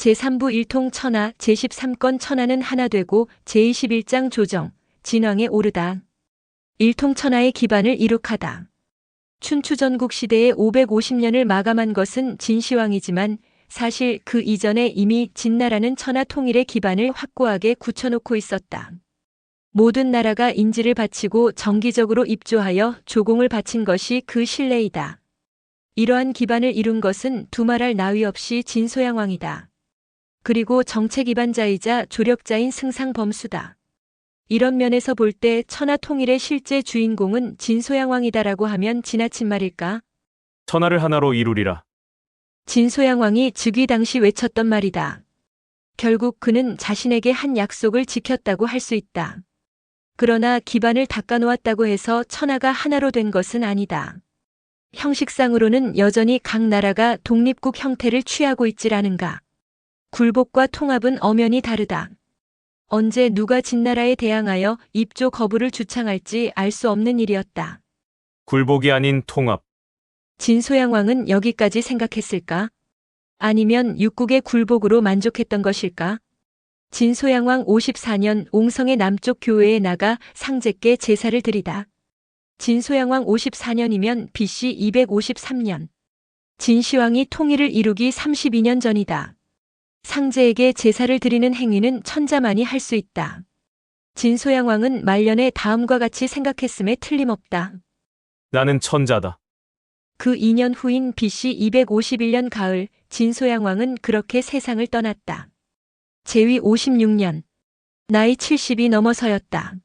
제3부 1통 천하 제13건 천하는 하나 되고 제21장 조정, 진왕에 오르다. 1통 천하의 기반을 이룩하다. 춘추 전국 시대의 550년을 마감한 것은 진시황이지만 사실 그 이전에 이미 진나라는 천하 통일의 기반을 확고하게 굳혀놓고 있었다. 모든 나라가 인지를 바치고 정기적으로 입조하여 조공을 바친 것이 그 신뢰이다. 이러한 기반을 이룬 것은 두말할 나위 없이 진소양왕이다. 그리고 정책 기반자이자 조력자인 승상범수다. 이런 면에서 볼 때 천하 통일의 실제 주인공은 진소양왕이다라고 하면 지나친 말일까? 천하를 하나로 이루리라. 진소양왕이 즉위 당시 외쳤던 말이다. 결국 그는 자신에게 한 약속을 지켰다고 할 수 있다. 그러나 기반을 닦아놓았다고 해서 천하가 하나로 된 것은 아니다. 형식상으로는 여전히 각 나라가 독립국 형태를 취하고 있질 않은가. 굴복과 통합은 엄연히 다르다. 언제 누가 진나라에 대항하여 입조 거부를 주창할지 알 수 없는 일이었다. 굴복이 아닌 통합. 진소양왕은 여기까지 생각했을까? 아니면 육국의 굴복으로 만족했던 것일까? 진소양왕 54년 옹성의 남쪽 교회에 나가 상제께 제사를 드리다. 진소양왕 54년이면 BC 253년. 진시황이 통일을 이루기 32년 전이다. 상제에게 제사를 드리는 행위는 천자만이 할 수 있다. 진소양왕은 말년에 다음과 같이 생각했음에 틀림없다. 나는 천자다. 그 2년 후인 BC 251년 가을, 진소양왕은 그렇게 세상을 떠났다. 제위 56년. 나이 70이 넘어서였다.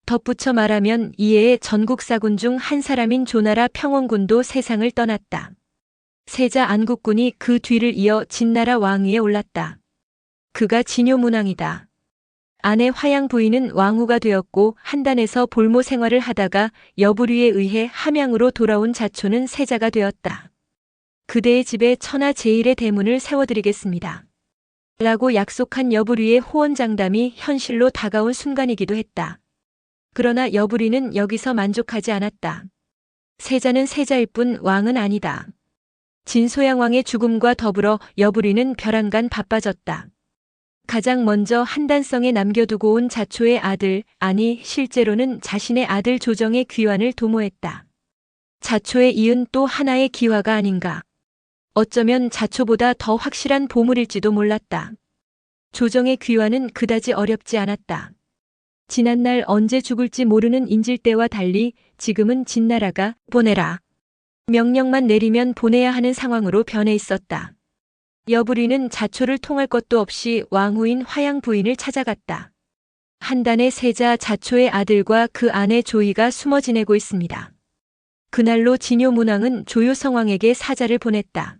덧붙여 말하면 이해의 전국사군 중 한 사람인 조나라 평원군도 세상을 떠났다. 세자 안국군이 그 뒤를 이어 진나라 왕위에 올랐다. 그가 진효문왕이다. 아내 화양 부인은 왕후가 되었고 한단에서 볼모 생활을 하다가 여부리에 의해 함양으로 돌아온 자초는 세자가 되었다. 그대의 집에 천하 제1의 대문을 세워드리겠습니다. 라고 약속한 여부리의 호언장담이 현실로 다가온 순간이기도 했다. 그러나 여부리는 여기서 만족하지 않았다. 세자는 세자일 뿐 왕은 아니다. 진소양왕의 죽음과 더불어 여부리는 벼랑간 바빠졌다. 가장 먼저 한단성에 남겨두고 온 자초의 아들, 아니 실제로는 자신의 아들 조정의 귀환을 도모했다. 자초에 이은 또 하나의 기화가 아닌가. 어쩌면 자초보다 더 확실한 보물일지도 몰랐다. 조정의 귀환은 그다지 어렵지 않았다. 지난날 언제 죽을지 모르는 인질대와 달리 지금은 진나라가 보내라. 명령만 내리면 보내야 하는 상황으로 변해 있었다. 여부리는 자초를 통할 것도 없이 왕후인 화양 부인을 찾아갔다. 한단의 세자 자초의 아들과 그 아내 조이가 숨어 지내고 있습니다. 그날로 진효문왕은 조효성왕에게 사자를 보냈다.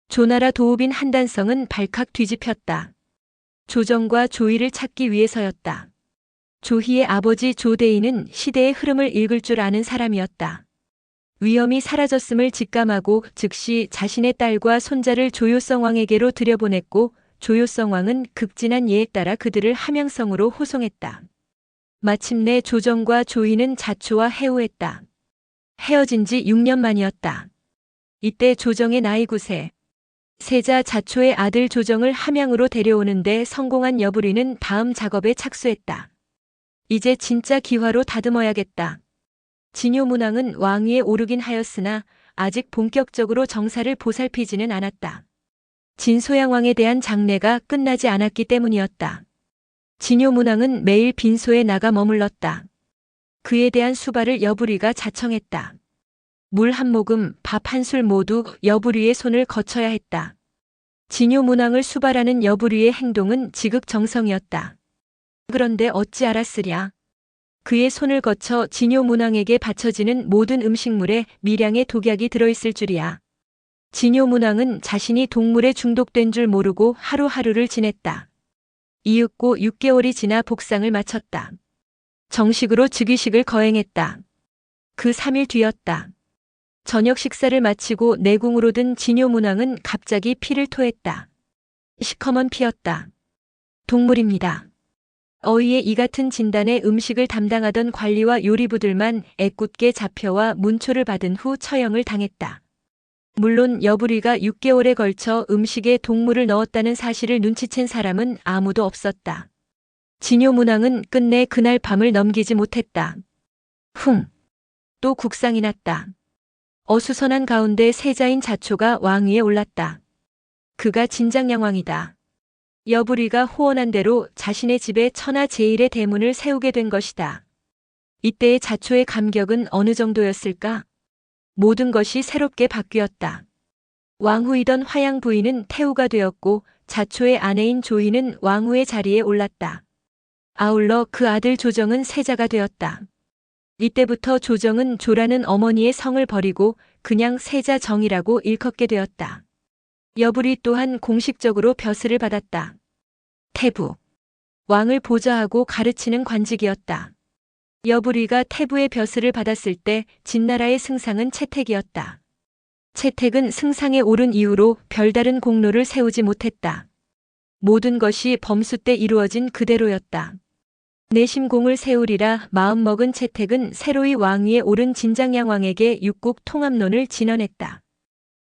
조나라 도읍인 한단성은 발칵 뒤집혔다. 조정과 조이를 찾기 위해서였다. 조희의 아버지 조대인은 시대의 흐름을 읽을 줄 아는 사람이었다. 위험이 사라졌음을 직감하고 즉시 자신의 딸과 손자를 조효성왕에게로 들여보냈고 조효성왕은 극진한 예에 따라 그들을 함양성으로 호송했다. 마침내 조정과 조희는 자초와 해우했다. 헤어진 지 6년 만이었다. 이때 조정의 나이 9세. 세자 자초의 아들 조정을 함양으로 데려오는데 성공한 여부리는 다음 작업에 착수했다. 이제 진짜 기화로 다듬어야겠다. 진효문왕은 왕위에 오르긴 하였으나 아직 본격적으로 정사를 보살피지는 않았다. 진소양왕에 대한 장례가 끝나지 않았기 때문이었다. 진효문왕은 매일 빈소에 나가 머물렀다. 그에 대한 수발을 여부리가 자청했다. 물 한 모금, 밥 한 술 모두 여부리의 손을 거쳐야 했다. 진효문왕을 수발하는 여부리의 행동은 지극정성이었다. 그런데 어찌 알았으랴. 그의 손을 거쳐 진효문왕에게 바쳐지는 모든 음식물에 미량의 독약이 들어있을 줄이야. 진효문왕은 자신이 동물에 중독된 줄 모르고 하루하루를 지냈다. 이윽고 6개월이 지나 복상을 마쳤다. 정식으로 즉위식을 거행했다. 그 3일 뒤였다. 저녁 식사를 마치고 내궁으로 든 진효문왕은 갑자기 피를 토했다. 시커먼 피였다. 동물입니다. 어이의 이 같은 진단에 음식을 담당하던 관리와 요리부들만 애꿎게 잡혀와 문초를 받은 후 처형을 당했다. 물론 여부리가 6개월에 걸쳐 음식에 동물을 넣었다는 사실을 눈치챈 사람은 아무도 없었다. 진요 문왕은 끝내 그날 밤을 넘기지 못했다. 또 국상이 났다. 어수선한 가운데 세자인 자초가 왕위에 올랐다. 그가 진장양왕이다. 여부리가 호언한 대로 자신의 집에 천하 제1의 대문을 세우게 된 것이다. 이때의 자초의 감격은 어느 정도였을까? 모든 것이 새롭게 바뀌었다. 왕후이던 화양 부인은 태후가 되었고 자초의 아내인 조희는 왕후의 자리에 올랐다. 아울러 그 아들 조정은 세자가 되었다. 이때부터 조정은 조라는 어머니의 성을 버리고 그냥 세자정이라고 일컫게 되었다. 여부리 또한 공식적으로 벼슬을 받았다. 태부. 왕을 보좌하고 가르치는 관직이었다. 여부리가 태부의 벼슬을 받았을 때 진나라의 승상은 채택이었다. 채택은 승상에 오른 이후로 별다른 공로를 세우지 못했다. 모든 것이 범수 때 이루어진 그대로였다. 내심공을 세우리라 마음먹은 채택은 새로이 왕위에 오른 진장양왕에게 육국 통합론을 진언했다.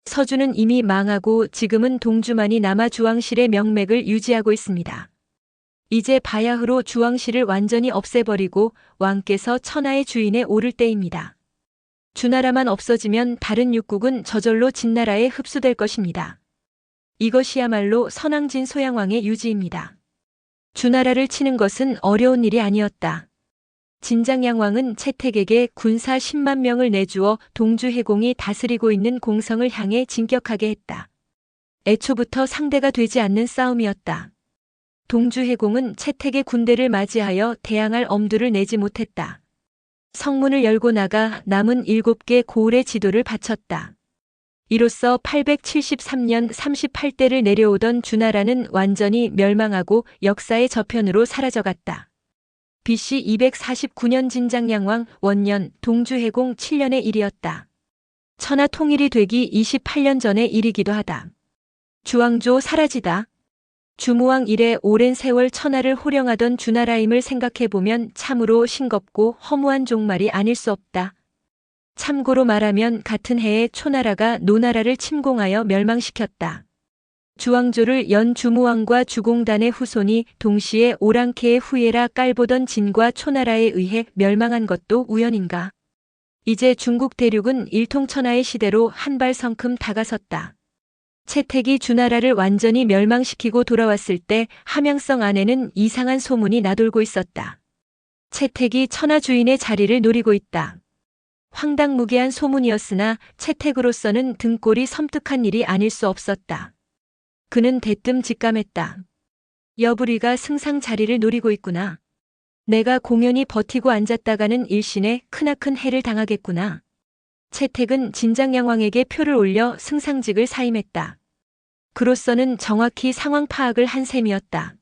서주는 이미 망하고 지금은 동주만이 남아 주왕실의 명맥을 유지하고 있습니다. 이제 바야흐로 주왕실을 완전히 없애버리고 왕께서 천하의 주인에 오를 때입니다. 주나라만 없어지면 다른 육국은 저절로 진나라에 흡수될 것입니다. 이것이야말로 선왕진 소양왕의 유지입니다. 주나라를 치는 것은 어려운 일이 아니었다. 진장양왕은 채택에게 군사 10만 명을 내주어 동주해공이 다스리고 있는 공성을 향해 진격하게 했다. 애초부터 상대가 되지 않는 싸움이었다. 동주해공은 채택의 군대를 맞이하여 대항할 엄두를 내지 못했다. 성문을 열고 나가 남은 7개 고을의 지도를 바쳤다. 이로써 873년 38대를 내려오던 주나라는 완전히 멸망하고 역사의 저편으로 사라져갔다. BC 249년 진장양왕 원년 동주해공 7년의 일이었다. 천하 통일이 되기 28년 전의 일이기도 하다. 주왕조 사라지다. 주무왕 이래 오랜 세월 천하를 호령하던 주나라임을 생각해보면 참으로 싱겁고 허무한 종말이 아닐 수 없다. 참고로 말하면 같은 해에 초나라가 노나라를 침공하여 멸망시켰다. 주왕조를 연 주무왕과 주공단의 후손이 동시에 오랑캐의 후예라 깔보던 진과 초나라에 의해 멸망한 것도 우연인가. 이제 중국 대륙은 일통천하의 시대로 한 발 성큼 다가섰다. 채택이 주나라를 완전히 멸망시키고 돌아왔을 때 함양성 안에는 이상한 소문이 나돌고 있었다. 채택이 천하 주인의 자리를 노리고 있다. 황당무계한 소문이었으나 채택으로서는 등골이 섬뜩한 일이 아닐 수 없었다. 그는 대뜸 직감했다. 여부리가 승상 자리를 노리고 있구나. 내가 공연히 버티고 앉았다가는 일신에 크나큰 해를 당하겠구나. 채택은 진장양왕에게 표를 올려 승상직을 사임했다. 그로서는 정확히 상황 파악을 한 셈이었다.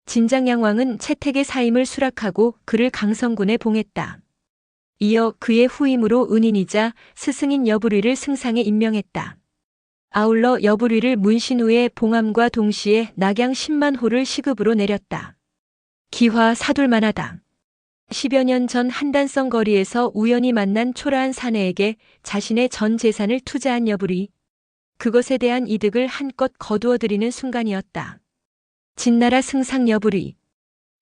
진장양왕은 채택의 사임을 수락하고 그를 강성군에 봉했다. 이어 그의 후임으로 은인이자 스승인 여부리를 승상에 임명했다. 아울러 여부리를 문신우의 봉함과 동시에 낙양 10만 호를 시급으로 내렸다. 기화 사둘만하다. 10여 년 전 한단성 거리에서 우연히 만난 초라한 사내에게 자신의 전 재산을 투자한 여부리. 그것에 대한 이득을 한껏 거두어들이는 순간이었다. 진나라 승상 여부리.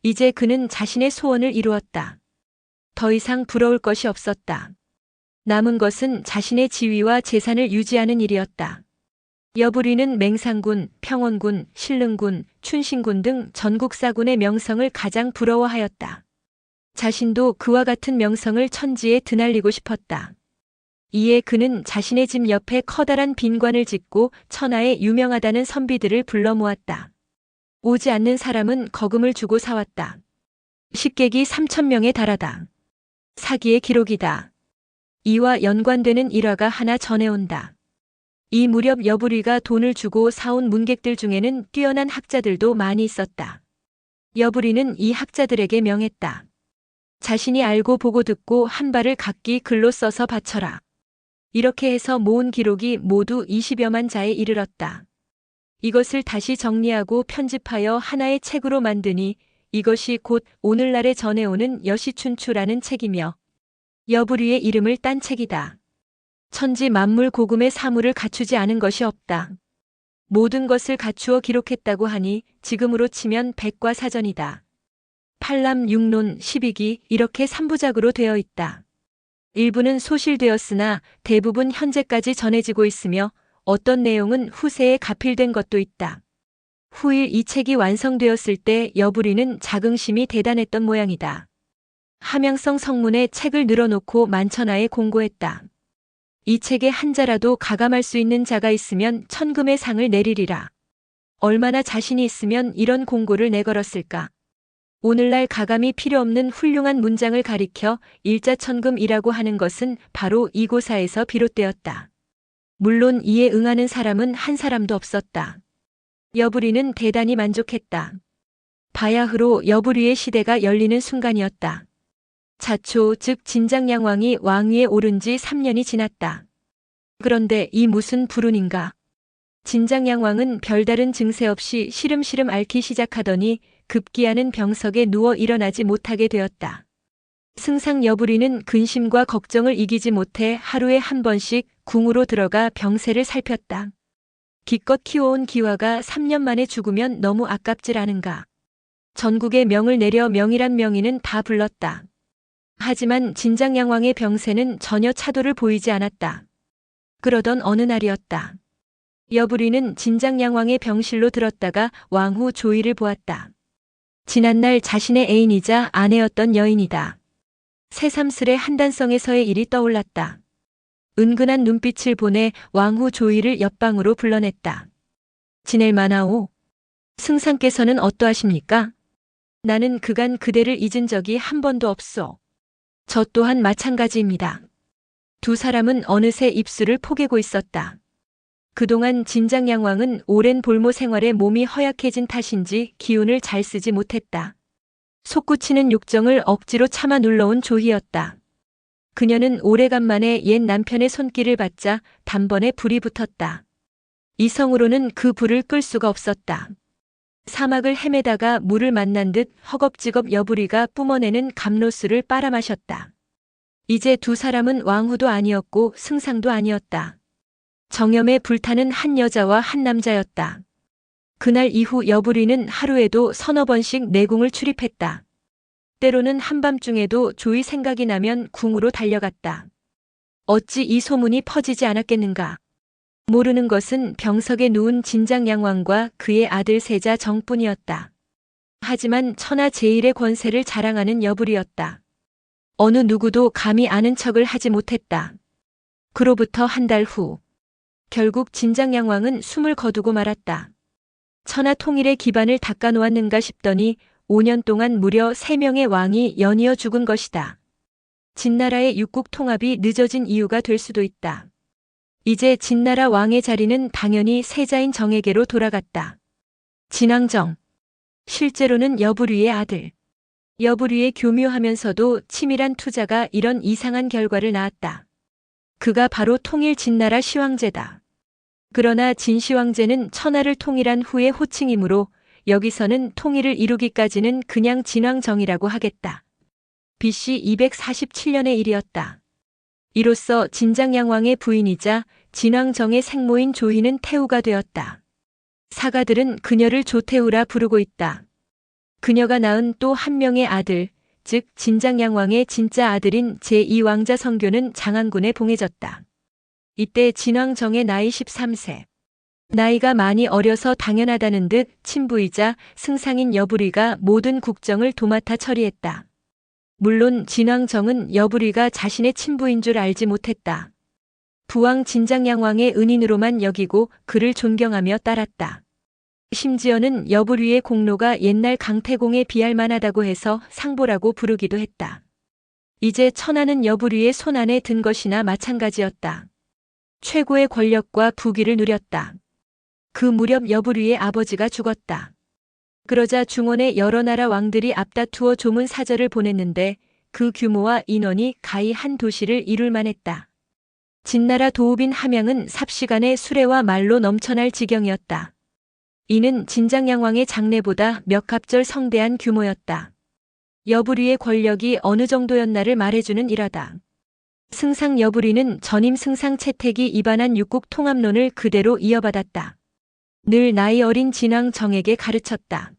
이제 그는 자신의 소원을 이루었다. 더 이상 부러울 것이 없었다. 남은 것은 자신의 지위와 재산을 유지하는 일이었다. 여부리는 맹상군, 평원군, 신릉군, 춘신군 등 전국사군의 명성을 가장 부러워하였다. 자신도 그와 같은 명성을 천지에 드날리고 싶었다. 이에 그는 자신의 집 옆에 커다란 빈관을 짓고 천하에 유명하다는 선비들을 불러 모았다. 오지 않는 사람은 거금을 주고 사왔다. 식객이 3,000명에 달하다. 사기의 기록이다. 이와 연관되는 일화가 하나 전해온다. 이 무렵 여부리가 돈을 주고 사온 문객들 중에는 뛰어난 학자들도 많이 있었다. 여부리는 이 학자들에게 명했다. 자신이 알고 보고 듣고 한 바를 각기 글로 써서 바쳐라. 이렇게 해서 모은 기록이 모두 20여만 자에 이르렀다. 이것을 다시 정리하고 편집하여 하나의 책으로 만드니 이것이 곧 오늘날에 전해오는 여시춘추라는 책이며 여부리의 이름을 딴 책이다. 천지 만물 고금의 사물을 갖추지 않은 것이 없다. 모든 것을 갖추어 기록했다고 하니 지금으로 치면 백과사전이다. 팔람 6논 12기 이렇게 3부작으로 되어 있다. 일부는 소실되었으나 대부분 현재까지 전해지고 있으며 어떤 내용은 후세에 가필된 것도 있다. 후일 이 책이 완성되었을 때 여부리는 자긍심이 대단했던 모양이다. 함양성 성문에 책을 늘어놓고 만천하에 공고했다. 이 책에 한자라도 가감할 수 있는 자가 있으면 천금의 상을 내리리라. 얼마나 자신이 있으면 이런 공고를 내걸었을까. 오늘날 가감이 필요 없는 훌륭한 문장을 가리켜 일자천금이라고 하는 것은 바로 이 고사에서 비롯되었다. 물론 이에 응하는 사람은 한 사람도 없었다. 여부리는 대단히 만족했다. 바야흐로 여부리의 시대가 열리는 순간이었다. 자초 즉 진장양왕이 왕위에 오른 지 3년이 지났다. 그런데 이 무슨 불운인가. 진장양왕은 별다른 증세 없이 시름시름 앓기 시작하더니 급기야는 병석에 누워 일어나지 못하게 되었다. 승상 여부리는 근심과 걱정을 이기지 못해 하루에 한 번씩 궁으로 들어가 병세를 살폈다. 기껏 키워온 기와가 3년 만에 죽으면 너무 아깝질 않은가. 전국에 명을 내려 명이란 명의는 다 불렀다. 하지만 진장양왕의 병세는 전혀 차도를 보이지 않았다. 그러던 어느 날이었다. 여부리는 진장양왕의 병실로 들었다가 왕후 조이를 보았다. 지난날 자신의 애인이자 아내였던 여인이다. 새삼스레 한단성에서의 일이 떠올랐다. 은근한 눈빛을 보내 왕후 조이를 옆방으로 불러냈다. 지낼 만하오. 승상께서는 어떠하십니까? 나는 그간 그대를 잊은 적이 한 번도 없소. 저 또한 마찬가지입니다. 두 사람은 어느새 입술을 포개고 있었다. 그동안 진장양왕은 오랜 볼모 생활에 몸이 허약해진 탓인지 기운을 잘 쓰지 못했다. 솟구치는 욕정을 억지로 참아 눌러온 조희였다. 그녀는 오래간만에 옛 남편의 손길을 받자 단번에 불이 붙었다. 이성으로는 그 불을 끌 수가 없었다. 사막을 헤매다가 물을 만난 듯 허겁지겁 여부리가 뿜어내는 감로수를 빨아마셨다. 이제 두 사람은 왕후도 아니었고 승상도 아니었다. 정염에 불타는 한 여자와 한 남자였다. 그날 이후 여부리는 하루에도 서너 번씩 내궁을 출입했다. 때로는 한밤중에도 조이 생각이 나면 궁으로 달려갔다. 어찌 이 소문이 퍼지지 않았겠는가. 모르는 것은 병석에 누운 진장양왕과 그의 아들 세자 정뿐이었다. 하지만 천하 제일의 권세를 자랑하는 여부리였다. 어느 누구도 감히 아는 척을 하지 못했다. 그로부터 한 달 후, 결국 진장양왕은 숨을 거두고 말았다. 천하 통일의 기반을 닦아놓았는가 싶더니 5년 동안 무려 3명의 왕이 연이어 죽은 것이다. 진나라의 육국 통합이 늦어진 이유가 될 수도 있다. 이제 진나라 왕의 자리는 당연히 세자인 정에게로 돌아갔다. 진왕정. 실제로는 여부리의 아들. 여부리의 교묘하면서도 치밀한 투자가 이런 이상한 결과를 낳았다. 그가 바로 통일 진나라 시황제다. 그러나 진시황제는 천하를 통일한 후의 호칭이므로 여기서는 통일을 이루기까지는 그냥 진왕정이라고 하겠다. BC 247년의 일이었다. 이로써 진장양왕의 부인이자 진왕정의 생모인 조희는 태후가 되었다. 사가들은 그녀를 조태후라 부르고 있다. 그녀가 낳은 또 한 명의 아들, 즉 진장양왕의 진짜 아들인 제2왕자 성교는 장안군에 봉해졌다. 이때 진왕정의 나이 13세. 나이가 많이 어려서 당연하다는 듯 친부이자 승상인 여부리가 모든 국정을 도맡아 처리했다. 물론 진왕정은 여부리가 자신의 친부인 줄 알지 못했다. 부왕 진장양왕의 은인으로만 여기고 그를 존경하며 따랐다. 심지어는 여부리의 공로가 옛날 강태공에 비할 만하다고 해서 상보라고 부르기도 했다. 이제 천하는 여부리의 손안에 든 것이나 마찬가지였다. 최고의 권력과 부귀를 누렸다. 그 무렵 여부리의 아버지가 죽었다. 그러자 중원의 여러 나라 왕들이 앞다투어 조문 사절을 보냈는데 그 규모와 인원이 가히 한 도시를 이룰 만했다. 진나라 도읍인 함양은 삽시간에 수레와 말로 넘쳐날 지경이었다. 이는 진장양왕의 장례보다 몇 갑절 성대한 규모였다. 여부리의 권력이 어느 정도였나를 말해주는 일화다. 승상 여부리는 전임 승상 채택이 입안한 육국 통합론을 그대로 이어받았다. 늘 나이 어린 진왕정에게 가르쳤다.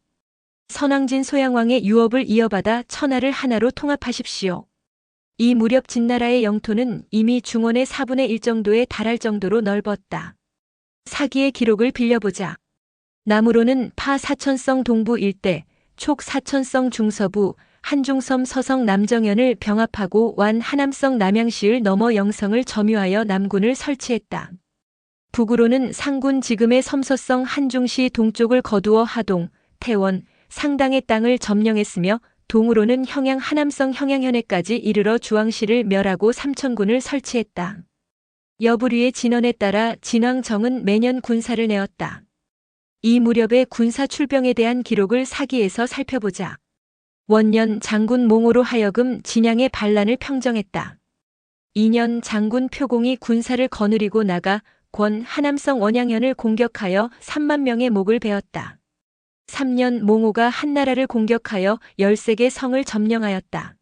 선왕진 소양왕의 유업을 이어받아 천하를 하나로 통합하십시오. 이 무렵 진나라의 영토는 이미 중원의 4분의 1 정도에 달할 정도로 넓었다. 사기의 기록을 빌려보자. 남으로는 파 사천성 동부 일대, 촉 사천성 중서부, 한중섬 서성 남정현을 병합하고 완 하남성 남양시를 넘어 영성을 점유하여 남군을 설치했다. 북으로는 상군 지금의 섬서성 한중시 동쪽을 거두어 하동, 태원, 상당의 땅을 점령했으며 동으로는 형양 하남성 형양현에까지 이르러 주왕시를 멸하고 삼천군을 설치했다. 여부리의 진언에 따라 진왕정은 매년 군사를 내었다. 이 무렵의 군사 출병에 대한 기록을 사기에서 살펴보자. 원년 장군 몽호로 하여금 진양의 반란을 평정했다. 2년 장군 표공이 군사를 거느리고 나가 권 하남성 원양현을 공격하여 3만 명의 목을 베었다. 3년 몽호가 한나라를 공격하여 13개 성을 점령하였다.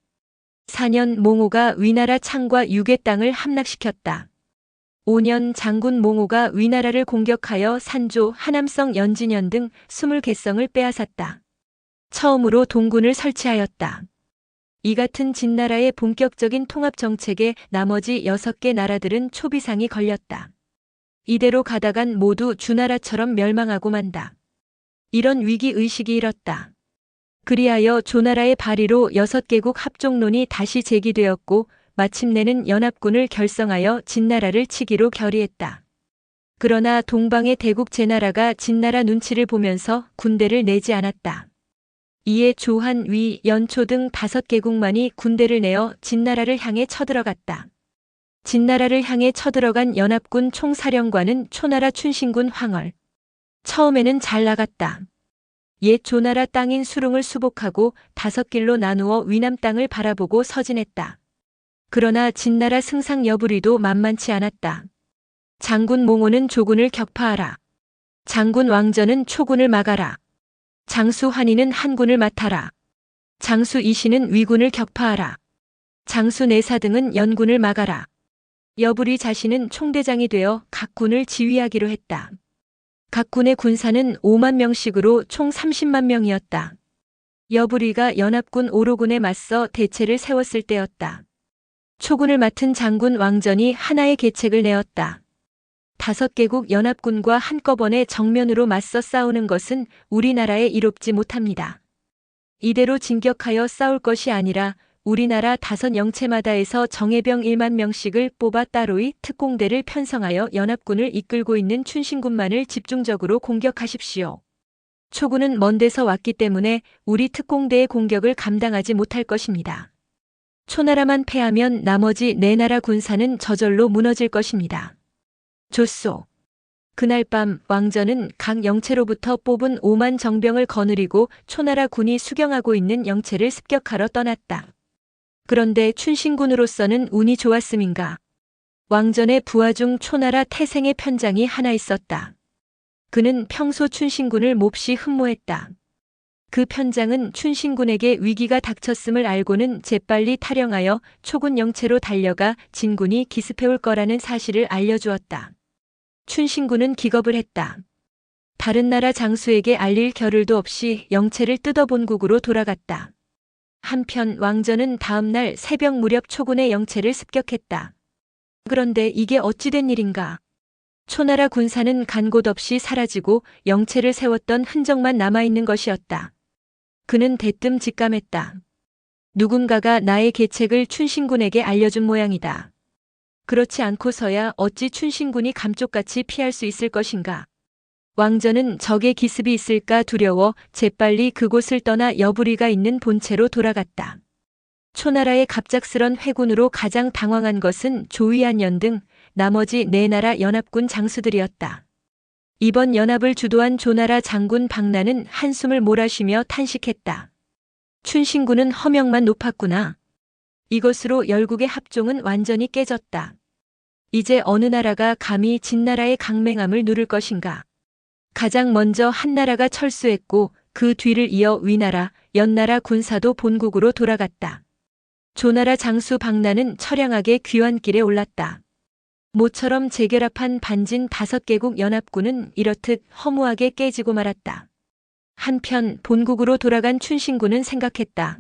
4년 몽호가 위나라 창과 유괴 땅을 함락시켰다. 5년 장군 몽호가 위나라를 공격하여 산조, 하남성 연진현 등 20개성을 빼앗았다. 처음으로 동군을 설치하였다. 이 같은 진나라의 본격적인 통합 정책에 나머지 6개 나라들은 초비상이 걸렸다. 이대로 가다간 모두 주나라처럼 멸망하고 만다. 이런 위기의식이 일었다. 그리하여 조나라의 발의로 6개국 합종론이 다시 제기되었고 마침내는 연합군을 결성하여 진나라를 치기로 결의했다. 그러나 동방의 대국 제나라가 진나라 눈치를 보면서 군대를 내지 않았다. 이에 조한, 위, 연초 등 5개국만이 군대를 내어 진나라를 향해 쳐들어갔다. 진나라를 향해 쳐들어간 연합군 총사령관은 초나라 춘신군 황얼. 처음에는 잘 나갔다. 옛 조나라 땅인 수릉을 수복하고 5길로 나누어 위남 땅을 바라보고 서진했다. 그러나 진나라 승상 여부리도 만만치 않았다. 장군 몽호는 조군을 격파하라. 장군 왕전은 초군을 막아라. 장수 환희는 한군을 맡아라. 장수 이시는 위군을 격파하라. 장수 내사 등은 연군을 막아라. 여부리 자신은 총대장이 되어 각 군을 지휘하기로 했다. 각 군의 군사는 5만 명씩으로 총 30만 명이었다. 여부리가 연합군 오로군에 맞서 대체를 세웠을 때였다. 초군을 맡은 장군 왕전이 하나의 계책을 내었다. 5개국 연합군과 한꺼번에 정면으로 맞서 싸우는 것은 우리나라에 이롭지 못합니다. 이대로 진격하여 싸울 것이 아니라 우리나라 5 영체마다에서 정예병 1만 명씩을 뽑아 따로이 특공대를 편성하여 연합군을 이끌고 있는 춘신군만을 집중적으로 공격하십시오. 초군은 먼 데서 왔기 때문에 우리 특공대의 공격을 감당하지 못할 것입니다. 초나라만 패하면 나머지 4나라 군사는 저절로 무너질 것입니다. 좋소. 그날 밤 왕전은 각 영체로부터 뽑은 5만 정병을 거느리고 초나라 군이 수경하고 있는 영체를 습격하러 떠났다. 그런데 춘신군으로서는 운이 좋았음인가. 왕전의 부하 중 초나라 태생의 편장이 하나 있었다. 그는 평소 춘신군을 몹시 흠모했다. 그 편장은 춘신군에게 위기가 닥쳤음을 알고는 재빨리 탈영하여 초군 영체로 달려가 진군이 기습해올 거라는 사실을 알려주었다. 춘신군은 기겁을 했다. 다른 나라 장수에게 알릴 겨를도 없이 영체를 뜯어 본국으로 돌아갔다. 한편 왕전은 다음 날 새벽 무렵 초군의 영체를 습격했다. 그런데 이게 어찌된 일인가? 초나라 군사는 간 곳 없이 사라지고 영체를 세웠던 흔적만 남아있는 것이었다. 그는 대뜸 직감했다. 누군가가 나의 계책을 춘신군에게 알려준 모양이다. 그렇지 않고서야 어찌 춘신군이 감쪽같이 피할 수 있을 것인가. 왕전은 적의 기습이 있을까 두려워 재빨리 그곳을 떠나 여부리가 있는 본체로 돌아갔다. 초나라의 갑작스런 회군으로 가장 당황한 것은 조위안연 등 나머지 4나라 연합군 장수들이었다. 이번 연합을 주도한 조나라 장군 박나는 한숨을 몰아쉬며 탄식했다. 춘신군은 허명만 높았구나. 이것으로 열국의 합종은 완전히 깨졌다. 이제 어느 나라가 감히 진나라의 강맹함을 누를 것인가. 가장 먼저 한나라가 철수했고 그 뒤를 이어 위나라, 연나라 군사도 본국으로 돌아갔다. 조나라 장수 박나는 처량하게 귀환길에 올랐다. 모처럼 재결합한 반진 5개국 연합군은 이렇듯 허무하게 깨지고 말았다. 한편 본국으로 돌아간 춘신군은 생각했다.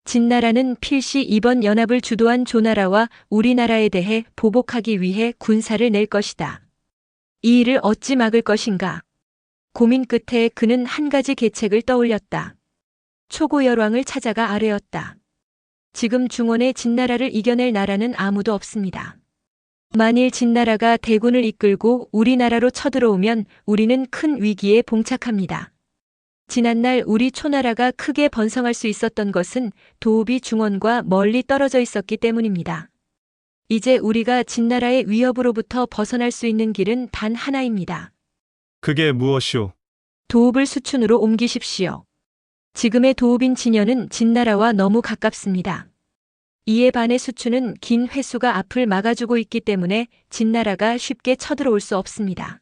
진나라는 필시 이번 연합을 주도한 조나라와 우리나라에 대해 보복하기 위해 군사를 낼 것이다. 이 일을 어찌 막을 것인가? 고민 끝에 그는 한 가지 계책을 떠올렸다. 초고열왕을 찾아가 아뢰었다. 지금 중원에 진나라를 이겨낼 나라는 아무도 없습니다. 만일 진나라가 대군을 이끌고 우리나라로 쳐들어오면 우리는 큰 위기에 봉착합니다. 지난날 우리 초나라가 크게 번성할 수 있었던 것은 도읍이 중원과 멀리 떨어져 있었기 때문입니다. 이제 우리가 진나라의 위협으로부터 벗어날 수 있는 길은 단 하나입니다. 그게 무엇이오? 도읍을 수춘으로 옮기십시오. 지금의 도읍인 진현은 진나라와 너무 가깝습니다. 이에 반해 수춘은 긴 회수가 앞을 막아주고 있기 때문에 진나라가 쉽게 쳐들어올 수 없습니다.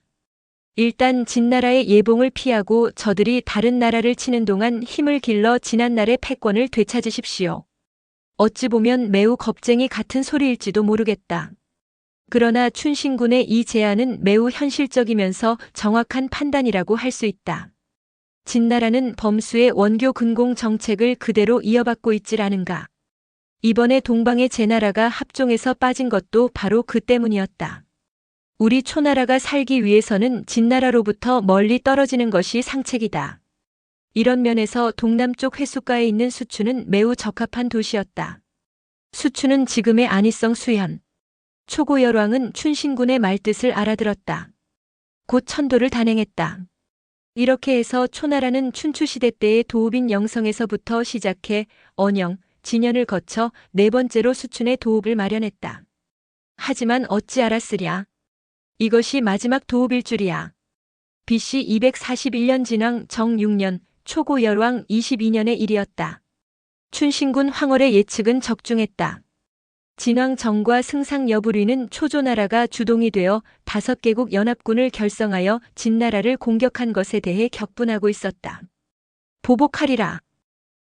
일단 진나라의 예봉을 피하고 저들이 다른 나라를 치는 동안 힘을 길러 지난날의 패권을 되찾으십시오. 어찌 보면 매우 겁쟁이 같은 소리일지도 모르겠다. 그러나 춘신군의 이 제안은 매우 현실적이면서 정확한 판단이라고 할 수 있다. 진나라는 범수의 원교 근공 정책을 그대로 이어받고 있질 않은가. 이번에 동방의 제나라가 합종해서 빠진 것도 바로 그 때문이었다. 우리 초나라가 살기 위해서는 진나라로부터 멀리 떨어지는 것이 상책이다. 이런 면에서 동남쪽 해수가에 있는 수추는 매우 적합한 도시였다. 수추는 지금의 안희성 수현. 초고열왕은 춘신군의 말뜻을 알아들었다. 곧 천도를 단행했다. 이렇게 해서 초나라는 춘추시대 때의 도읍인 영성에서부터 시작해 언영, 진현을 거쳐 4번째로 수춘의 도읍을 마련했다. 하지만 어찌 알았으랴. 이것이 마지막 도읍일 줄이야. BC 241년 진왕 정 6년 초고열왕 22년의 일이었다. 춘신군 황홀의 예측은 적중했다. 진왕 정과 승상 여부리는 초조나라가 주동이 되어 5개국 연합군을 결성하여 진나라를 공격한 것에 대해 격분하고 있었다. 보복하리라.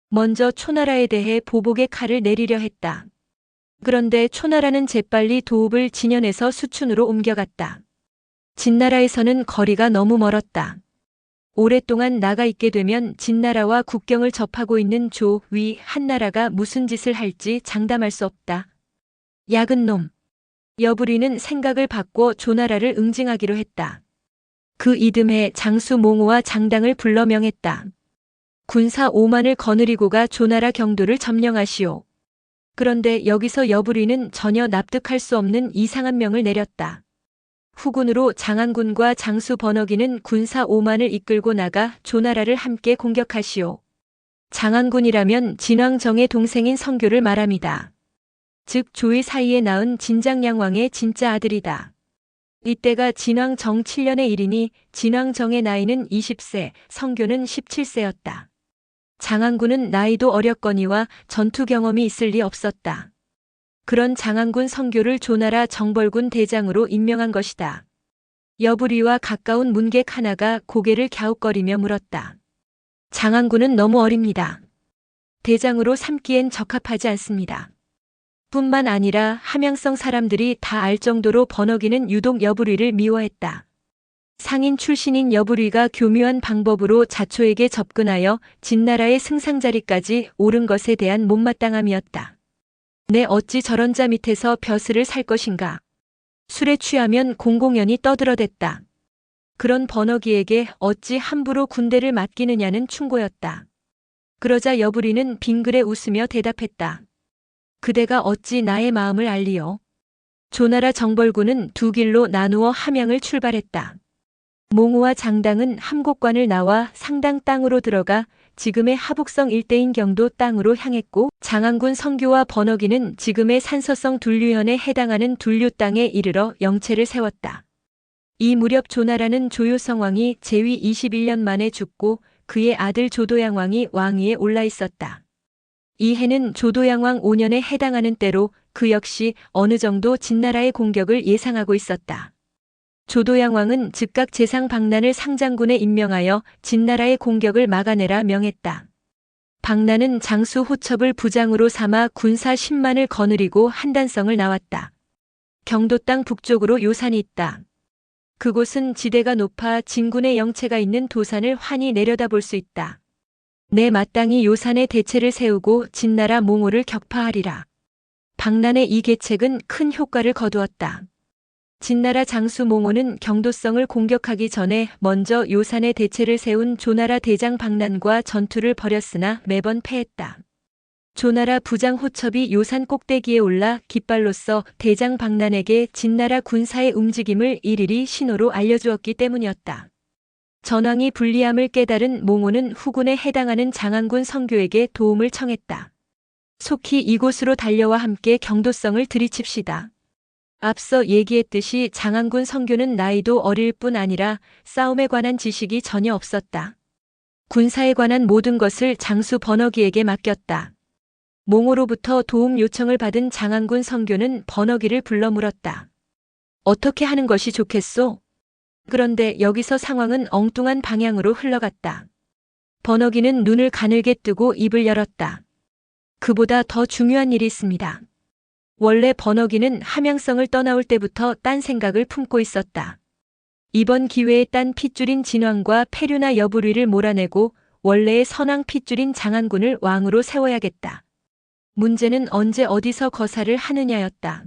먼저 초나라에 대해 보복의 칼을 내리려 했다. 그런데 초나라는 재빨리 도읍을 진현에서 수춘으로 옮겨갔다. 진나라에서는 거리가 너무 멀었다. 오랫동안 나가 있게 되면 진나라와 국경을 접하고 있는 조, 위, 한나라가 무슨 짓을 할지 장담할 수 없다. 야근 놈. 여부리는 생각을 바꿔 조나라를 응징하기로 했다. 그 이듬해 장수 몽호와 장당을 불러 명했다. 군사 5만을 거느리고 가 조나라 경도를 점령하시오. 그런데 여기서 여부리는 전혀 납득할 수 없는 이상한 명을 내렸다. 후군으로 장안군과 장수 번역이는 군사 5만을 이끌고 나가 조나라를 함께 공격하시오. 장안군이라면 진왕정의 동생인 성교를 말합니다. 즉 조의 사이에 낳은 진장양왕의 진짜 아들이다. 이때가 진왕정 7년의 일이니 진왕정의 나이는 20세, 성교는 17세였다. 장안군은 나이도 어렸거니와 전투 경험이 있을 리 없었다. 그런 장안군 성교를 조나라 정벌군 대장으로 임명한 것이다. 여부리와 가까운 문객 하나가 고개를 갸웃거리며 물었다. 장안군은 너무 어립니다. 대장으로 삼기엔 적합하지 않습니다. 뿐만 아니라 함양성 사람들이 다 알 정도로 번역이는 유독 여부리를 미워했다. 상인 출신인 여부리가 교묘한 방법으로 자초에게 접근하여 진나라의 승상자리까지 오른 것에 대한 못마땅함이었다. 내 어찌 저런 자 밑에서 벼슬을 살 것인가. 술에 취하면 공공연히 떠들어댔다. 그런 번역이에게 어찌 함부로 군대를 맡기느냐는 충고였다. 그러자 여부리는 빙그레 웃으며 대답했다. 그대가 어찌 나의 마음을 알리오. 조나라 정벌군은 두 길로 나누어 함양을 출발했다. 몽호와 장당은 함곡관을 나와 상당 땅으로 들어가 지금의 하북성 일대인 경도 땅으로 향했고 장안군 성교와 번역이는 지금의 산서성 둘류현에 해당하는 둘류 땅에 이르러 영체를 세웠다. 이 무렵 조나라는 조효성 왕이 제위 21년 만에 죽고 그의 아들 조도양 왕이 왕위에 올라 있었다. 이 해는 조도양 왕 5년에 해당하는 때로 그 역시 어느 정도 진나라의 공격을 예상하고 있었다. 조도양 왕은 즉각 제상 박난을 상장군에 임명하여 진나라의 공격을 막아내라 명했다. 박나는 장수 호첩을 부장으로 삼아 군사 10만을 거느리고 한단성을 나왔다. 경도 땅 북쪽으로 요산이 있다. 그곳은 지대가 높아 진군의 영체가 있는 도산을 환히 내려다볼 수 있다. 내 마땅히 요산에 대체를 세우고 진나라 몽호를 격파하리라. 박난의 이 계책은 큰 효과를 거두었다. 진나라 장수 몽호는 경도성을 공격하기 전에 먼저 요산에 대체를 세운 조나라 대장 박난과 전투를 벌였으나 매번 패했다. 조나라 부장 호첩이 요산 꼭대기에 올라 깃발로써 대장 박난에게 진나라 군사의 움직임을 일일이 신호로 알려주었기 때문이었다. 전황이 불리함을 깨달은 몽호는 후군에 해당하는 장안군 성교에게 도움을 청했다. 속히 이곳으로 달려와 함께 경도성을 들이칩시다. 앞서 얘기했듯이 장안군 성교는 나이도 어릴 뿐 아니라 싸움에 관한 지식이 전혀 없었다. 군사에 관한 모든 것을 장수 번어기에게 맡겼다. 몽호로부터 도움 요청을 받은 장안군 성교는 번어기를 불러 물었다. 어떻게 하는 것이 좋겠소? 그런데 여기서 상황은 엉뚱한 방향으로 흘러갔다. 번어기는 눈을 가늘게 뜨고 입을 열었다. 그보다 더 중요한 일이 있습니다. 원래 번어기는 함양성을 떠나올 때부터 딴 생각을 품고 있었다. 이번 기회에 딴 핏줄인 진왕과 폐류나 여부리를 몰아내고 원래의 선왕 핏줄인 장안군을 왕으로 세워야겠다. 문제는 언제 어디서 거사를 하느냐였다.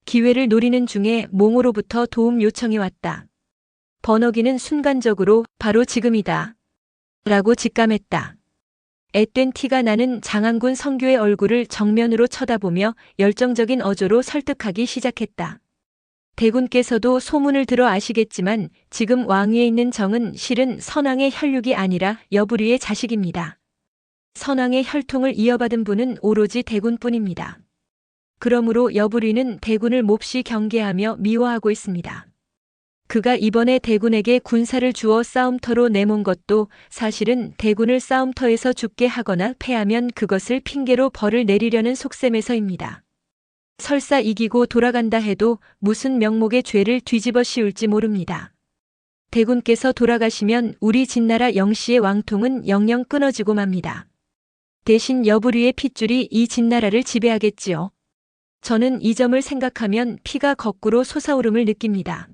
기회를 노리는 중에 몽호로부터 도움 요청이 왔다. 번어기는 순간적으로 바로 지금이다. 라고 직감했다. 앳된 티가 나는 장안군 성교의 얼굴을 정면으로 쳐다보며 열정적인 어조로 설득하기 시작했다. 대군께서도 소문을 들어 아시겠지만 지금 왕위에 있는 정은 실은 선왕의 혈육이 아니라 여부리의 자식입니다. 선왕의 혈통을 이어받은 분은 오로지 대군뿐입니다. 그러므로 여부리는 대군을 몹시 경계하며 미워하고 있습니다. 그가 이번에 대군에게 군사를 주어 싸움터로 내몬 것도 사실은 대군을 싸움터에서 죽게 하거나 패하면 그것을 핑계로 벌을 내리려는 속셈에서입니다. 설사 이기고 돌아간다 해도 무슨 명목의 죄를 뒤집어 씌울지 모릅니다. 대군께서 돌아가시면 우리 진나라 영씨의 왕통은 영영 끊어지고 맙니다. 대신 여부리의 핏줄이 이 진나라를 지배하겠지요. 저는 이 점을 생각하면 피가 거꾸로 솟아오름을 느낍니다.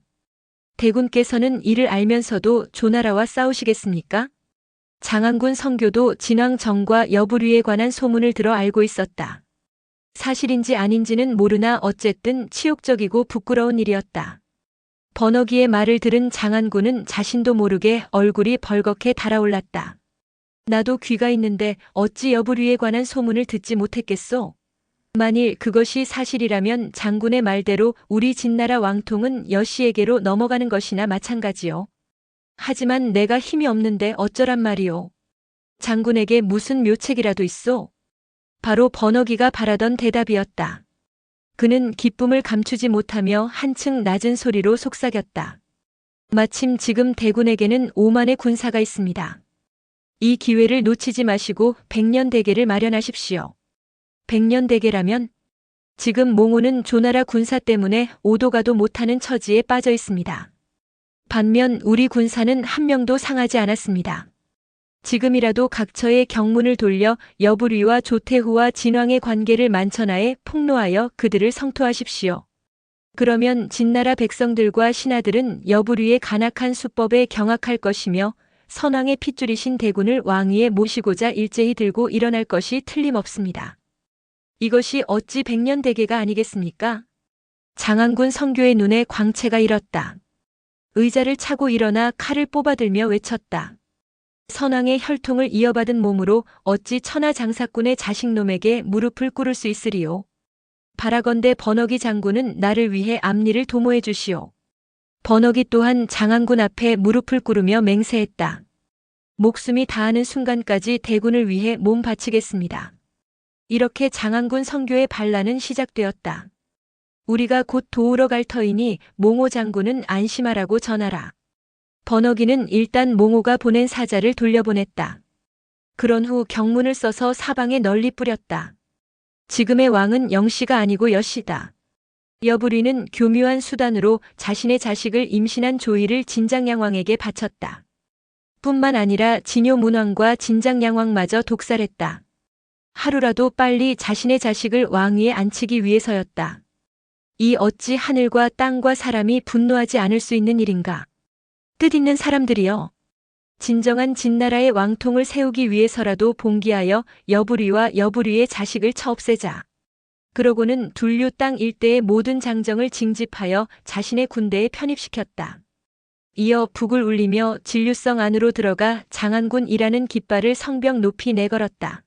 대군께서는 이를 알면서도 조나라와 싸우시겠습니까? 장안군 성교도 진왕정과 여부리에 관한 소문을 들어 알고 있었다. 사실인지 아닌지는 모르나 어쨌든 치욕적이고 부끄러운 일이었다. 번어기의 말을 들은 장안군은 자신도 모르게 얼굴이 벌겋게 달아올랐다. 나도 귀가 있는데 어찌 여부리에 관한 소문을 듣지 못했겠소? 만일 그것이 사실이라면 장군의 말대로 우리 진나라 왕통은 여씨에게로 넘어가는 것이나 마찬가지요. 하지만 내가 힘이 없는데 어쩌란 말이오. 장군에게 무슨 묘책이라도 있소? 바로 번어기가 바라던 대답이었다. 그는 기쁨을 감추지 못하며 한층 낮은 소리로 속삭였다. 마침 지금 대군에게는 5만의 군사가 있습니다. 이 기회를 놓치지 마시고 백년대계를 마련하십시오. 백년대계라면 지금 몽호는 조나라 군사 때문에 오도가도 못하는 처지에 빠져 있습니다. 반면 우리 군사는 한 명도 상하지 않았습니다. 지금이라도 각처의 경문을 돌려 여부리와 조태후와 진왕의 관계를 만천하에 폭로하여 그들을 성토하십시오. 그러면 진나라 백성들과 신하들은 여부리의 간악한 수법에 경악할 것이며 선왕의 핏줄이신 대군을 왕위에 모시고자 일제히 들고 일어날 것이 틀림없습니다. 이것이 어찌 백년대계가 아니겠습니까? 장안군 성교의 눈에 광채가 일었다. 의자를 차고 일어나 칼을 뽑아들며 외쳤다. 선왕의 혈통을 이어받은 몸으로 어찌 천하장사꾼의 자식놈에게 무릎을 꿇을 수 있으리요. 바라건대 번어기 장군은 나를 위해 앞니를 도모해 주시오. 번어기 또한 장안군 앞에 무릎을 꿇으며 맹세했다. 목숨이 다하는 순간까지 대군을 위해 몸 바치겠습니다. 이렇게 장안군 성교의 반란은 시작되었다. 우리가 곧 도우러 갈 터이니 몽호 장군은 안심하라고 전하라. 번어기는 일단 몽호가 보낸 사자를 돌려보냈다. 그런 후 경문을 써서 사방에 널리 뿌렸다. 지금의 왕은 영씨가 아니고 여씨다. 여부리는 교묘한 수단으로 자신의 자식을 임신한 조이를 진장양왕에게 바쳤다. 뿐만 아니라 진요 문왕과 진작 양왕마저 독살했다. 하루라도 빨리 자신의 자식을 왕위에 앉히기 위해서였다. 이 어찌 하늘과 땅과 사람이 분노하지 않을 수 있는 일인가. 뜻있는 사람들이여. 진정한 진나라의 왕통을 세우기 위해서라도 봉기하여 여부리와 여부리의 자식을 쳐없애자. 그러고는 둘류 땅 일대의 모든 장정을 징집하여 자신의 군대에 편입시켰다. 이어 북을 울리며 진류성 안으로 들어가 장안군이라는 깃발을 성벽 높이 내걸었다.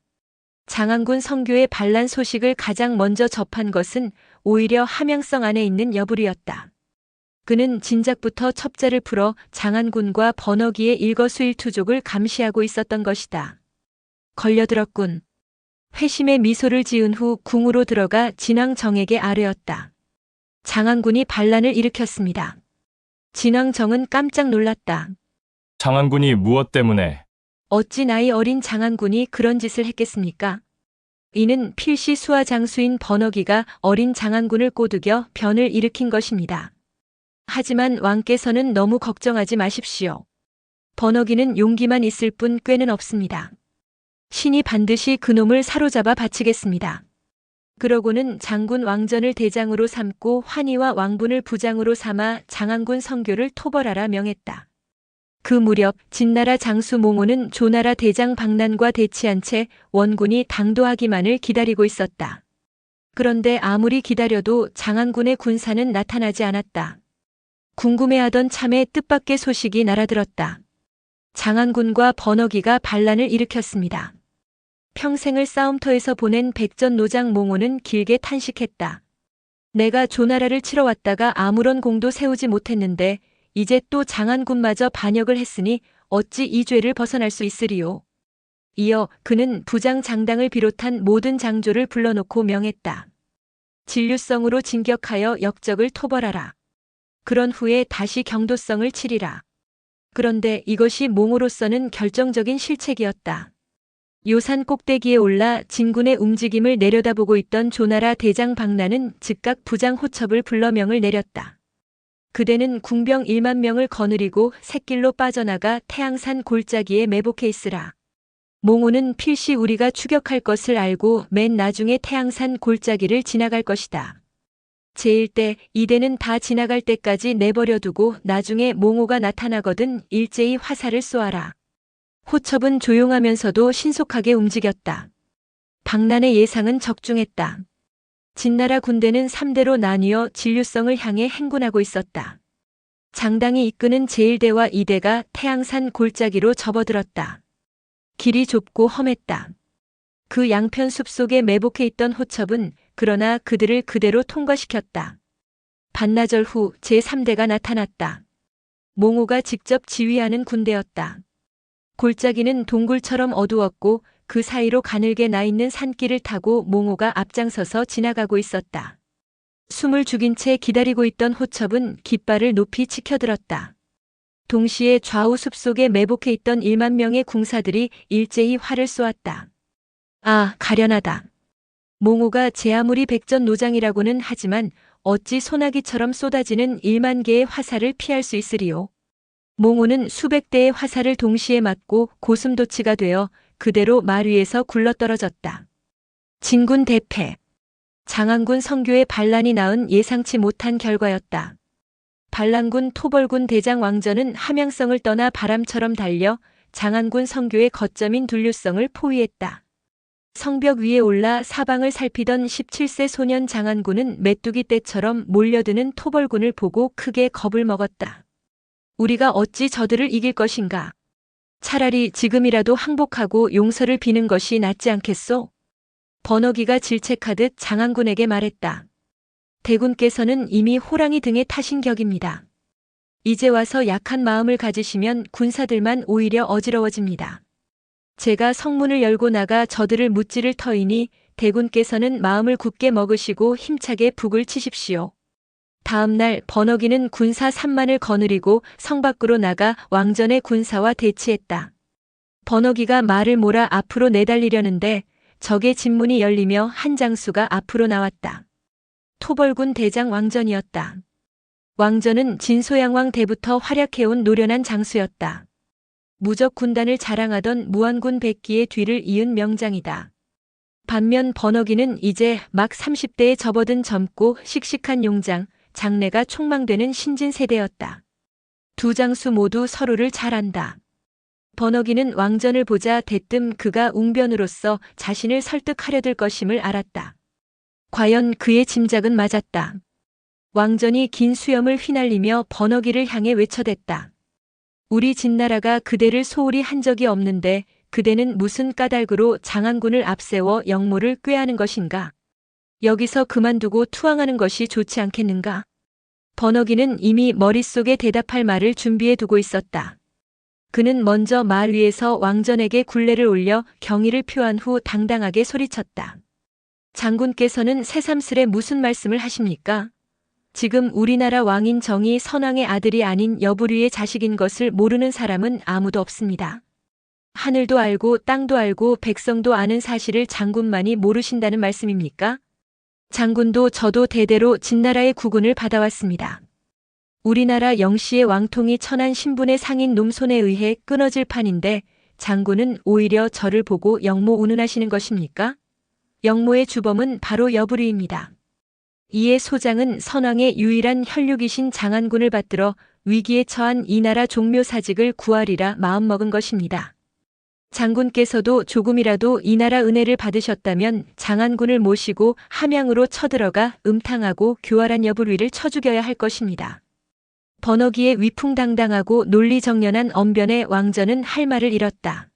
장안군 성교의 반란 소식을 가장 먼저 접한 것은 오히려 함양성 안에 있는 여부리였다. 그는 진작부터 첩자를 풀어 장안군과 번허기의 일거수일투족을 감시하고 있었던 것이다. 걸려들었군. 회심의 미소를 지은 후 궁으로 들어가 진왕정에게 아뢰었다. 장안군이 반란을 일으켰습니다. 진왕정은 깜짝 놀랐다. 장안군이 무엇 때문에? 어찌 나이 어린 장안군이 그런 짓을 했겠습니까? 이는 필시 수하 장수인 번허기가 어린 장안군을 꼬드겨 변을 일으킨 것입니다. 하지만 왕께서는 너무 걱정하지 마십시오. 번허기는 용기만 있을 뿐 꾀는 없습니다. 신이 반드시 그놈을 사로잡아 바치겠습니다. 그러고는 장군 왕전을 대장으로 삼고 환희와 왕분을 부장으로 삼아 장안군 성교를 토벌하라 명했다. 그 무렵 진나라 장수 몽호는 조나라 대장 박난과 대치한 채 원군이 당도하기만을 기다리고 있었다. 그런데 아무리 기다려도 장안군의 군사는 나타나지 않았다. 궁금해하던 참에 뜻밖의 소식이 날아들었다. 장안군과 번허기가 반란을 일으켰습니다. 평생을 싸움터에서 보낸 백전노장 몽호는 길게 탄식했다. 내가 조나라를 치러 왔다가 아무런 공도 세우지 못했는데 이제 또 장안군마저 반역을 했으니 어찌 이 죄를 벗어날 수 있으리요. 이어 그는 부장 장당을 비롯한 모든 장조를 불러놓고 명했다. 진류성으로 진격하여 역적을 토벌하라. 그런 후에 다시 경도성을 치리라. 그런데 이것이 몽호로서는 결정적인 실책이었다. 요산 꼭대기에 올라 진군의 움직임을 내려다보고 있던 조나라 대장 박난은 즉각 부장 호첩을 불러 명을 내렸다. 그대는 궁병 1만 명을 거느리고 샛길로 빠져나가 태양산 골짜기에 매복해 있으라. 몽호는 필시 우리가 추격할 것을 알고 맨 나중에 태양산 골짜기를 지나갈 것이다. 제1대, 2대는 다 지나갈 때까지 내버려두고 나중에 몽호가 나타나거든 일제히 화살을 쏘아라. 호첩은 조용하면서도 신속하게 움직였다. 박난의 예상은 적중했다. 진나라 군대는 3대로 나뉘어 진류성을 향해 행군하고 있었다. 장당이 이끄는 제1대와 2대가 태양산 골짜기로 접어들었다. 길이 좁고 험했다. 그 양편 숲속에 매복해 있던 호첩은 그러나 그들을 그대로 통과시켰다. 반나절 후 제3대가 나타났다. 몽호가 직접 지휘하는 군대였다. 골짜기는 동굴처럼 어두웠고 그 사이로 가늘게 나 있는 산길을 타고 몽호가 앞장서서 지나가고 있었다. 숨을 죽인 채 기다리고 있던 호첩은 깃발을 높이 치켜들었다. 동시에 좌우 숲속에 매복해 있던 1만 명의 궁사들이 일제히 활을 쏘았다. 아, 가련하다. 몽호가 제 아무리 백전노장이라고는 하지만 어찌 소나기처럼 쏟아지는 1만 개의 화살을 피할 수 있으리요. 몽호는 수백 대의 화살을 동시에 맞고 고슴도치가 되어 그대로 말 위에서 굴러떨어졌다. 진군 대패. 장안군 성교의 반란이 낳은 예상치 못한 결과였다. 반란군 토벌군 대장 왕전은 함양성을 떠나 바람처럼 달려 장안군 성교의 거점인 둘류성을 포위했다. 성벽 위에 올라 사방을 살피던 17세 소년 장안군은 메뚜기 떼처럼 몰려드는 토벌군을 보고 크게 겁을 먹었다. 우리가 어찌 저들을 이길 것인가? 차라리 지금이라도 항복하고 용서를 비는 것이 낫지 않겠소? 번허기가 질책하듯 장안군에게 말했다. 대군께서는 이미 호랑이 등에 타신 격입니다. 이제 와서 약한 마음을 가지시면 군사들만 오히려 어지러워집니다. 제가 성문을 열고 나가 저들을 무찌를 터이니 대군께서는 마음을 굳게 먹으시고 힘차게 북을 치십시오. 다음 날 번허기는 군사 3만을 거느리고 성 밖으로 나가 왕전의 군사와 대치했다. 번허기가 말을 몰아 앞으로 내달리려는데 적의 진문이 열리며 한 장수가 앞으로 나왔다. 토벌군 대장 왕전이었다. 왕전은 진소양왕 때부터 활약해온 노련한 장수였다. 무적 군단을 자랑하던 무안군 백기의 뒤를 이은 명장이다. 반면 번호기는 이제 막 30대에 접어든 젊고 씩씩한 용장, 장래가 촉망되는 신진 세대였다. 두 장수 모두 서로를 잘 안다. 번호기는 왕전을 보자 대뜸 그가 웅변으로서 자신을 설득하려 들 것임을 알았다. 과연 그의 짐작은 맞았다. 왕전이 긴 수염을 휘날리며 번호기를 향해 외쳐댔다. 우리 진나라가 그대를 소홀히 한 적이 없는데 그대는 무슨 까닭으로 장안군을 앞세워 영모를 꾀하는 것인가? 여기서 그만두고 투항하는 것이 좋지 않겠는가? 번호기는 이미 머릿속에 대답할 말을 준비해 두고 있었다. 그는 먼저 말 위에서 왕전에게 굴레를 올려 경의를 표한 후 당당하게 소리쳤다. 장군께서는 새삼스레 무슨 말씀을 하십니까? 지금 우리나라 왕인 정이 선왕의 아들이 아닌 여부류의 자식인 것을 모르는 사람은 아무도 없습니다. 하늘도 알고 땅도 알고 백성도 아는 사실을 장군만이 모르신다는 말씀입니까? 장군도 저도 대대로 진나라의 국운을 받아왔습니다. 우리나라 영시의 왕통이 천한 신분의 상인 놈 손에 의해 끊어질 판인데 장군은 오히려 저를 보고 영모 운운하시는 것입니까? 영모의 주범은 바로 여부류입니다. 이에 소장은 선왕의 유일한 혈육이신 장안군을 받들어 위기에 처한 이 나라 종묘사직을 구하리라 마음먹은 것입니다. 장군께서도 조금이라도 이 나라 은혜를 받으셨다면 장안군을 모시고 함양으로 쳐들어가 음탕하고 교활한 여부류를 쳐 죽여야 할 것입니다. 번호기의 위풍당당하고 논리정연한 언변에 왕전은 할 말을 잃었다.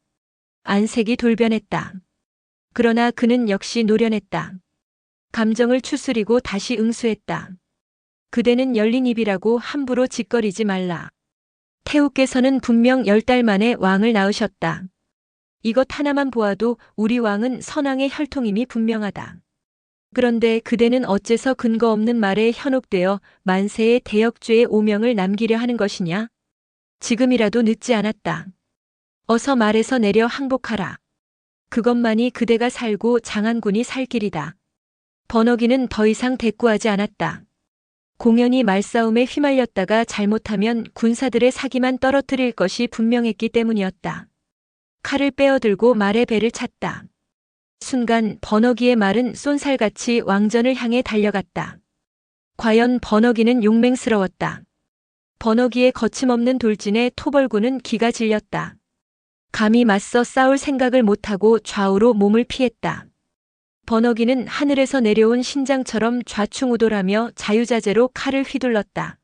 안색이 돌변했다. 그러나 그는 역시 노련했다. 감정을 추스리고 다시 응수했다. 그대는 열린 입이라고 함부로 짓거리지 말라. 태후께서는 분명 10달 만에 왕을 낳으셨다. 이것 하나만 보아도 우리 왕은 선왕의 혈통임이 분명하다. 그런데 그대는 어째서 근거 없는 말에 현혹되어 만세의 대역죄의 오명을 남기려 하는 것이냐? 지금이라도 늦지 않았다. 어서 말에서 내려 항복하라. 그것만이 그대가 살고 장안군이 살 길이다. 번호기는 더 이상 대꾸하지 않았다. 공연히 말싸움에 휘말렸다가 잘못하면 군사들의 사기만 떨어뜨릴 것이 분명했기 때문이었다. 칼을 빼어들고 말의 배를 찼다. 순간 번호기의 말은 쏜살같이 왕전을 향해 달려갔다. 과연 번호기는 용맹스러웠다. 번호기의 거침없는 돌진에 토벌군은 기가 질렸다. 감히 맞서 싸울 생각을 못하고 좌우로 몸을 피했다. 번호기는 하늘에서 내려온 신장처럼 좌충우돌하며 자유자재로 칼을 휘둘렀다.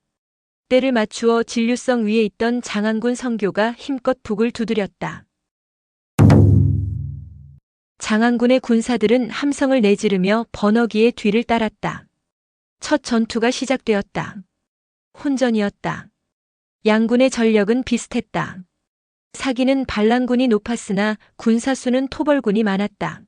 때를 맞추어 진류성 위에 있던 장안군 성교가 힘껏 북을 두드렸다. 장안군의 군사들은 함성을 내지르며 번호기의 뒤를 따랐다. 첫 전투가 시작되었다. 혼전이었다. 양군의 전력은 비슷했다. 사기는 반란군이 높았으나 군사수는 토벌군이 많았다.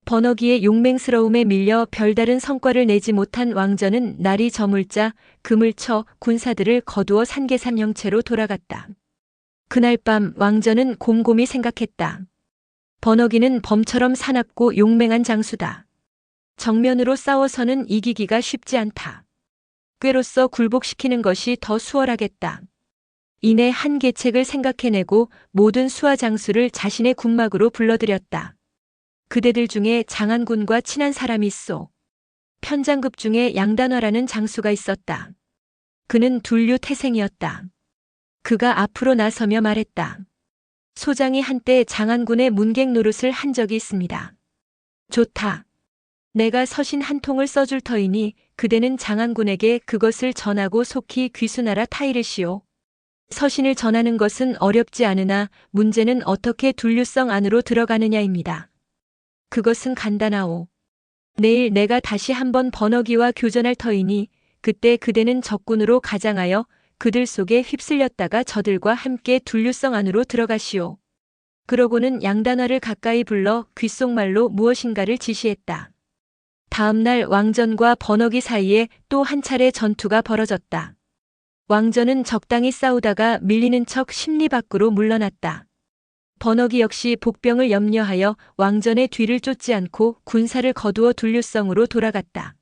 번호기의 용맹스러움에 밀려 별다른 성과를 내지 못한 왕전은 날이 저물자 금을 쳐 군사들을 거두어 산계산 형체로 돌아갔다. 그날 밤 왕전은 곰곰이 생각했다. 번호기는 범처럼 사납고 용맹한 장수다. 정면으로 싸워서는 이기기가 쉽지 않다. 꾀로서 굴복시키는 것이 더 수월하겠다. 이내 한 계책을 생각해내고 모든 수하 장수를 자신의 군막으로 불러들였다. 그대들 중에 장안군과 친한 사람이 있소. 편장급 중에 양단화라는 장수가 있었다. 그는 둘류 태생이었다. 그가 앞으로 나서며 말했다. 소장이 한때 장안군의 문객 노릇을 한 적이 있습니다. 좋다. 내가 서신 한 통을 써줄 터이니 그대는 장안군에게 그것을 전하고 속히 귀순하라 타이르시오. 서신을 전하는 것은 어렵지 않으나 문제는 어떻게 둘류성 안으로 들어가느냐입니다. 그것은 간단하오. 내일 내가 다시 한번 번호기와 교전할 터이니 그때 그대는 적군으로 가장하여 그들 속에 휩쓸렸다가 저들과 함께 둘류성 안으로 들어가시오. 그러고는 양단화를 가까이 불러 귓속말로 무엇인가를 지시했다. 다음 날 왕전과 번호기 사이에 또 한 차례 전투가 벌어졌다. 왕전은 적당히 싸우다가 밀리는 척 심리 밖으로 물러났다. 번호기 역시 복병을 염려하여 왕전의 뒤를 쫓지 않고 군사를 거두어 둘류성으로 돌아갔다.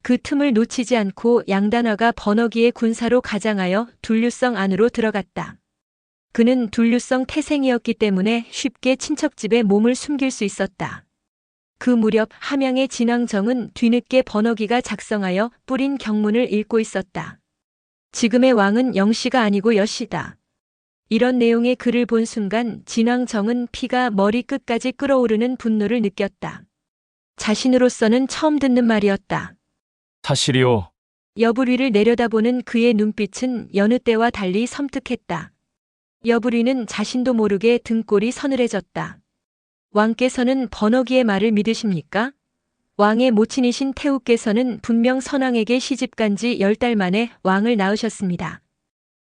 그 틈을 놓치지 않고 양단화가 번호기의 군사로 가장하여 둘류성 안으로 들어갔다. 그는 둘류성 태생이었기 때문에 쉽게 친척집에 몸을 숨길 수 있었다. 그 무렵 함양의 진왕정은 뒤늦게 번호기가 작성하여 뿌린 경문을 읽고 있었다. 지금의 왕은 영씨가 아니고 여씨다. 이런 내용의 글을 본 순간 진왕정은 피가 머리 끝까지 끓어오르는 분노를 느꼈다. 자신으로서는 처음 듣는 말이었다. 사실이오. 여부리를 내려다보는 그의 눈빛은 여느 때와 달리 섬뜩했다. 여부리는 자신도 모르게 등골이 서늘해졌다. 왕께서는 번호기의 말을 믿으십니까? 왕의 모친이신 태우께서는 분명 선왕에게 시집간 지 10달 만에 왕을 낳으셨습니다.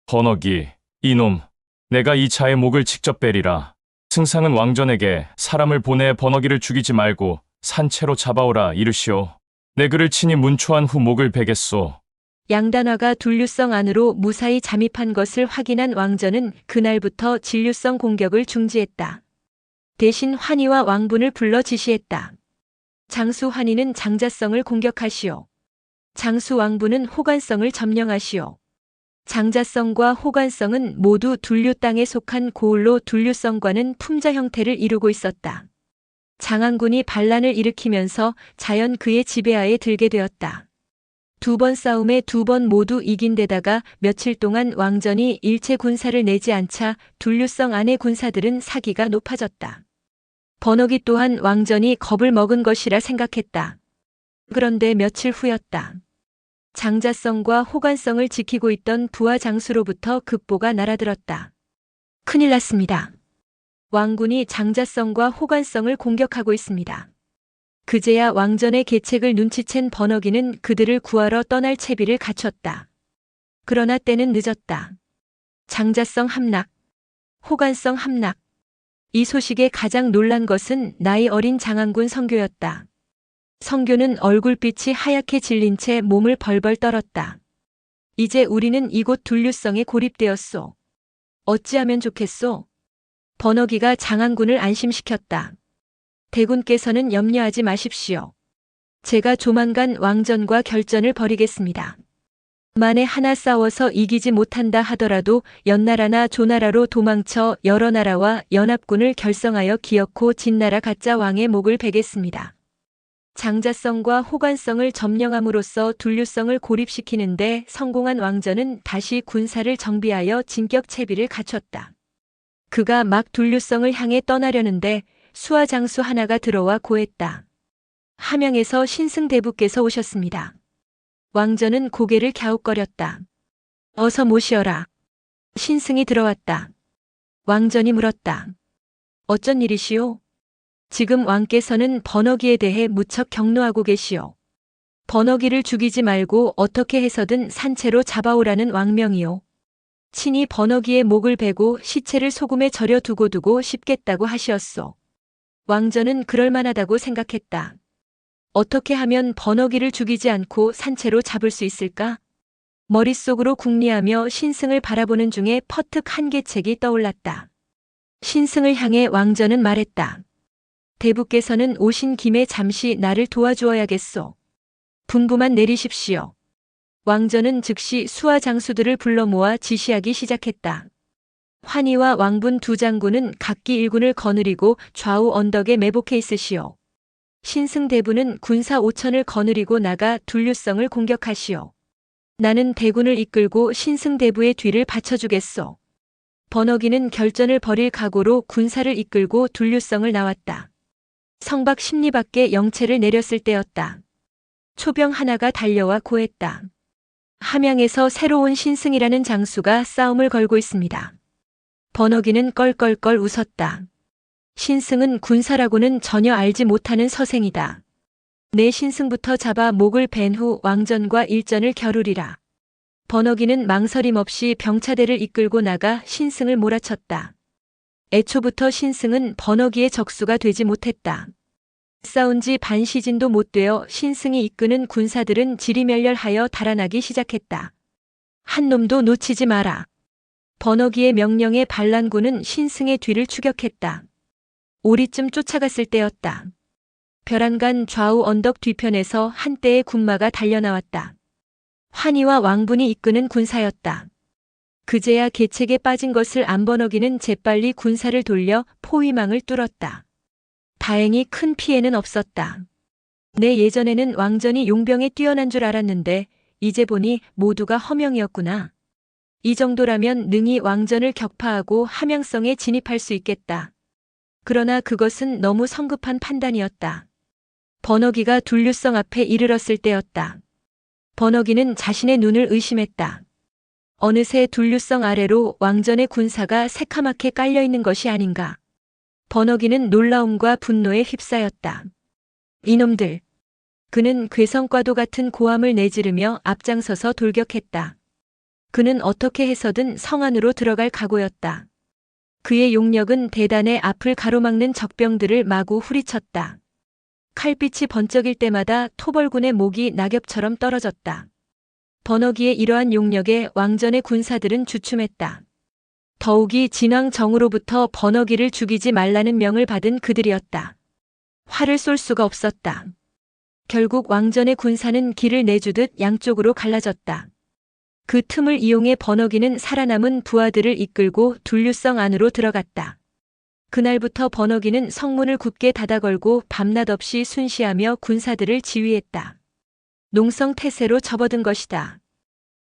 번호기, 이놈. 내가 이 자의 목을 직접 베리라. 승상은 왕전에게 사람을 보내 번호기를 죽이지 말고 산채로 잡아오라 이르시오. 내 글을 친히 문초한 후 목을 베겠소. 양단화가 둘류성 안으로 무사히 잠입한 것을 확인한 왕전은 그날부터 진류성 공격을 중지했다. 대신 환희와 왕분을 불러 지시했다. 장수 환희는 장자성을 공격하시오. 장수 왕분은 호관성을 점령하시오. 장자성과 호관성은 모두 둘류 땅에 속한 고을로 둘류성과는 품자 형태를 이루고 있었다. 장안군이 반란을 일으키면서 자연 그의 지배하에 들게 되었다. 2번 싸움에 2번 모두 이긴 데다가 며칠 동안 왕전이 일체 군사를 내지 않자 둘류성 안의 군사들은 사기가 높아졌다. 번호기 또한 왕전이 겁을 먹은 것이라 생각했다. 그런데 며칠 후였다. 장자성과 호관성을 지키고 있던 부하 장수로부터 급보가 날아들었다. 큰일 났습니다. 왕군이 장자성과 호관성을 공격하고 있습니다. 그제야 왕전의 계책을 눈치챈 번호기는 그들을 구하러 떠날 채비를 갖췄다. 그러나 때는 늦었다. 장자성 함락, 호관성 함락. 이 소식에 가장 놀란 것은 나이 어린 장안군 성교였다. 성교는 얼굴빛이 하얗게 질린 채 몸을 벌벌 떨었다. 이제 우리는 이곳 둘류성에 고립되었소. 어찌하면 좋겠소? 번호기가 장안군을 안심시켰다. 대군께서는 염려하지 마십시오. 제가 조만간 왕전과 결전을 벌이겠습니다. 만에 하나 싸워서 이기지 못한다 하더라도 연나라나 조나라로 도망쳐 여러 나라와 연합군을 결성하여 기어코 진나라 가짜 왕의 목을 베겠습니다. 장자성과 호관성을 점령함으로써 둘류성을 고립시키는데 성공한 왕전은 다시 군사를 정비하여 진격 채비를 갖췄다. 그가 막 둘류성을 향해 떠나려는데 수하 장수 하나가 들어와 고했다. 함양에서 신승대부께서 오셨습니다. 왕전은 고개를 갸웃거렸다. 어서 모시어라. 신승이 들어왔다. 왕전이 물었다. 어쩐 일이시오? 지금 왕께서는 번호기에 대해 무척 격노하고 계시오. 번호기를 죽이지 말고 어떻게 해서든 산채로 잡아오라는 왕명이오. 친히 번호기의 목을 베고 시체를 소금에 절여 두고 싶겠다고 하시었소. 왕전은 그럴만하다고 생각했다. 어떻게 하면 번호기를 죽이지 않고 산채로 잡을 수 있을까? 머릿속으로 궁리하며 신승을 바라보는 중에 퍼뜩 한 계책이 떠올랐다. 신승을 향해 왕전은 말했다. 대부께서는 오신 김에 잠시 나를 도와주어야겠소. 분부만 내리십시오. 왕전은 즉시 수하 장수들을 불러 모아 지시하기 시작했다. 환희와 왕분 두 장군은 각기 일군을 거느리고 좌우 언덕에 매복해 있으시오. 신승대부는 군사 5천을 거느리고 나가 둘류성을 공격하시오. 나는 대군을 이끌고 신승대부의 뒤를 받쳐주겠소. 번호기는 결전을 벌일 각오로 군사를 이끌고 둘류성을 나왔다. 성박 10리 밖에 영체를 내렸을 때였다. 초병 하나가 달려와 고했다. 함양에서 새로운 신승이라는 장수가 싸움을 걸고 있습니다. 번호기는 껄껄껄 웃었다. 신승은 군사라고는 전혀 알지 못하는 서생이다. 내 신승부터 잡아 목을 벤 후 왕전과 일전을 겨루리라. 번호기는 망설임 없이 병차대를 이끌고 나가 신승을 몰아쳤다. 애초부터 신승은 번호기의 적수가 되지 못했다. 싸운 지 반 시즌도 못 되어 신승이 이끄는 군사들은 지리멸렬하여 달아나기 시작했다. 한 놈도 놓치지 마라. 번호기의 명령에 반란군은 신승의 뒤를 추격했다. 오리쯤 쫓아갔을 때였다. 벼란간 좌우 언덕 뒤편에서 한때의 군마가 달려나왔다. 환희와 왕분이 이끄는 군사였다. 그제야 계책에 빠진 것을 안 번호기는 재빨리 군사를 돌려 포위망을 뚫었다. 다행히 큰 피해는 없었다. 내 예전에는 왕전이 용병에 뛰어난 줄 알았는데 이제 보니 모두가 허명이었구나. 이 정도라면 능히 왕전을 격파하고 함양성에 진입할 수 있겠다. 그러나 그것은 너무 성급한 판단이었다. 번호기가 둘류성 앞에 이르렀을 때였다. 번호기는 자신의 눈을 의심했다. 어느새 둘류성 아래로 왕전의 군사가 새카맣게 깔려있는 것이 아닌가. 번호기는 놀라움과 분노에 휩싸였다. 이놈들. 그는 괴성과도 같은 고함을 내지르며 앞장서서 돌격했다. 그는 어떻게 해서든 성 안으로 들어갈 각오였다. 그의 용력은 대단해 앞을 가로막는 적병들을 마구 후리쳤다. 칼빛이 번쩍일 때마다 토벌군의 목이 낙엽처럼 떨어졌다. 번호기의 이러한 용력에 왕전의 군사들은 주춤했다. 더욱이 진왕정으로부터 번호기를 죽이지 말라는 명을 받은 그들이었다. 활을 쏠 수가 없었다. 결국 왕전의 군사는 길을 내주듯 양쪽으로 갈라졌다. 그 틈을 이용해 번호기는 살아남은 부하들을 이끌고 둘류성 안으로 들어갔다. 그날부터 번호기는 성문을 굳게 닫아걸고 밤낮 없이 순시하며 군사들을 지휘했다. 농성태세로 접어든 것이다.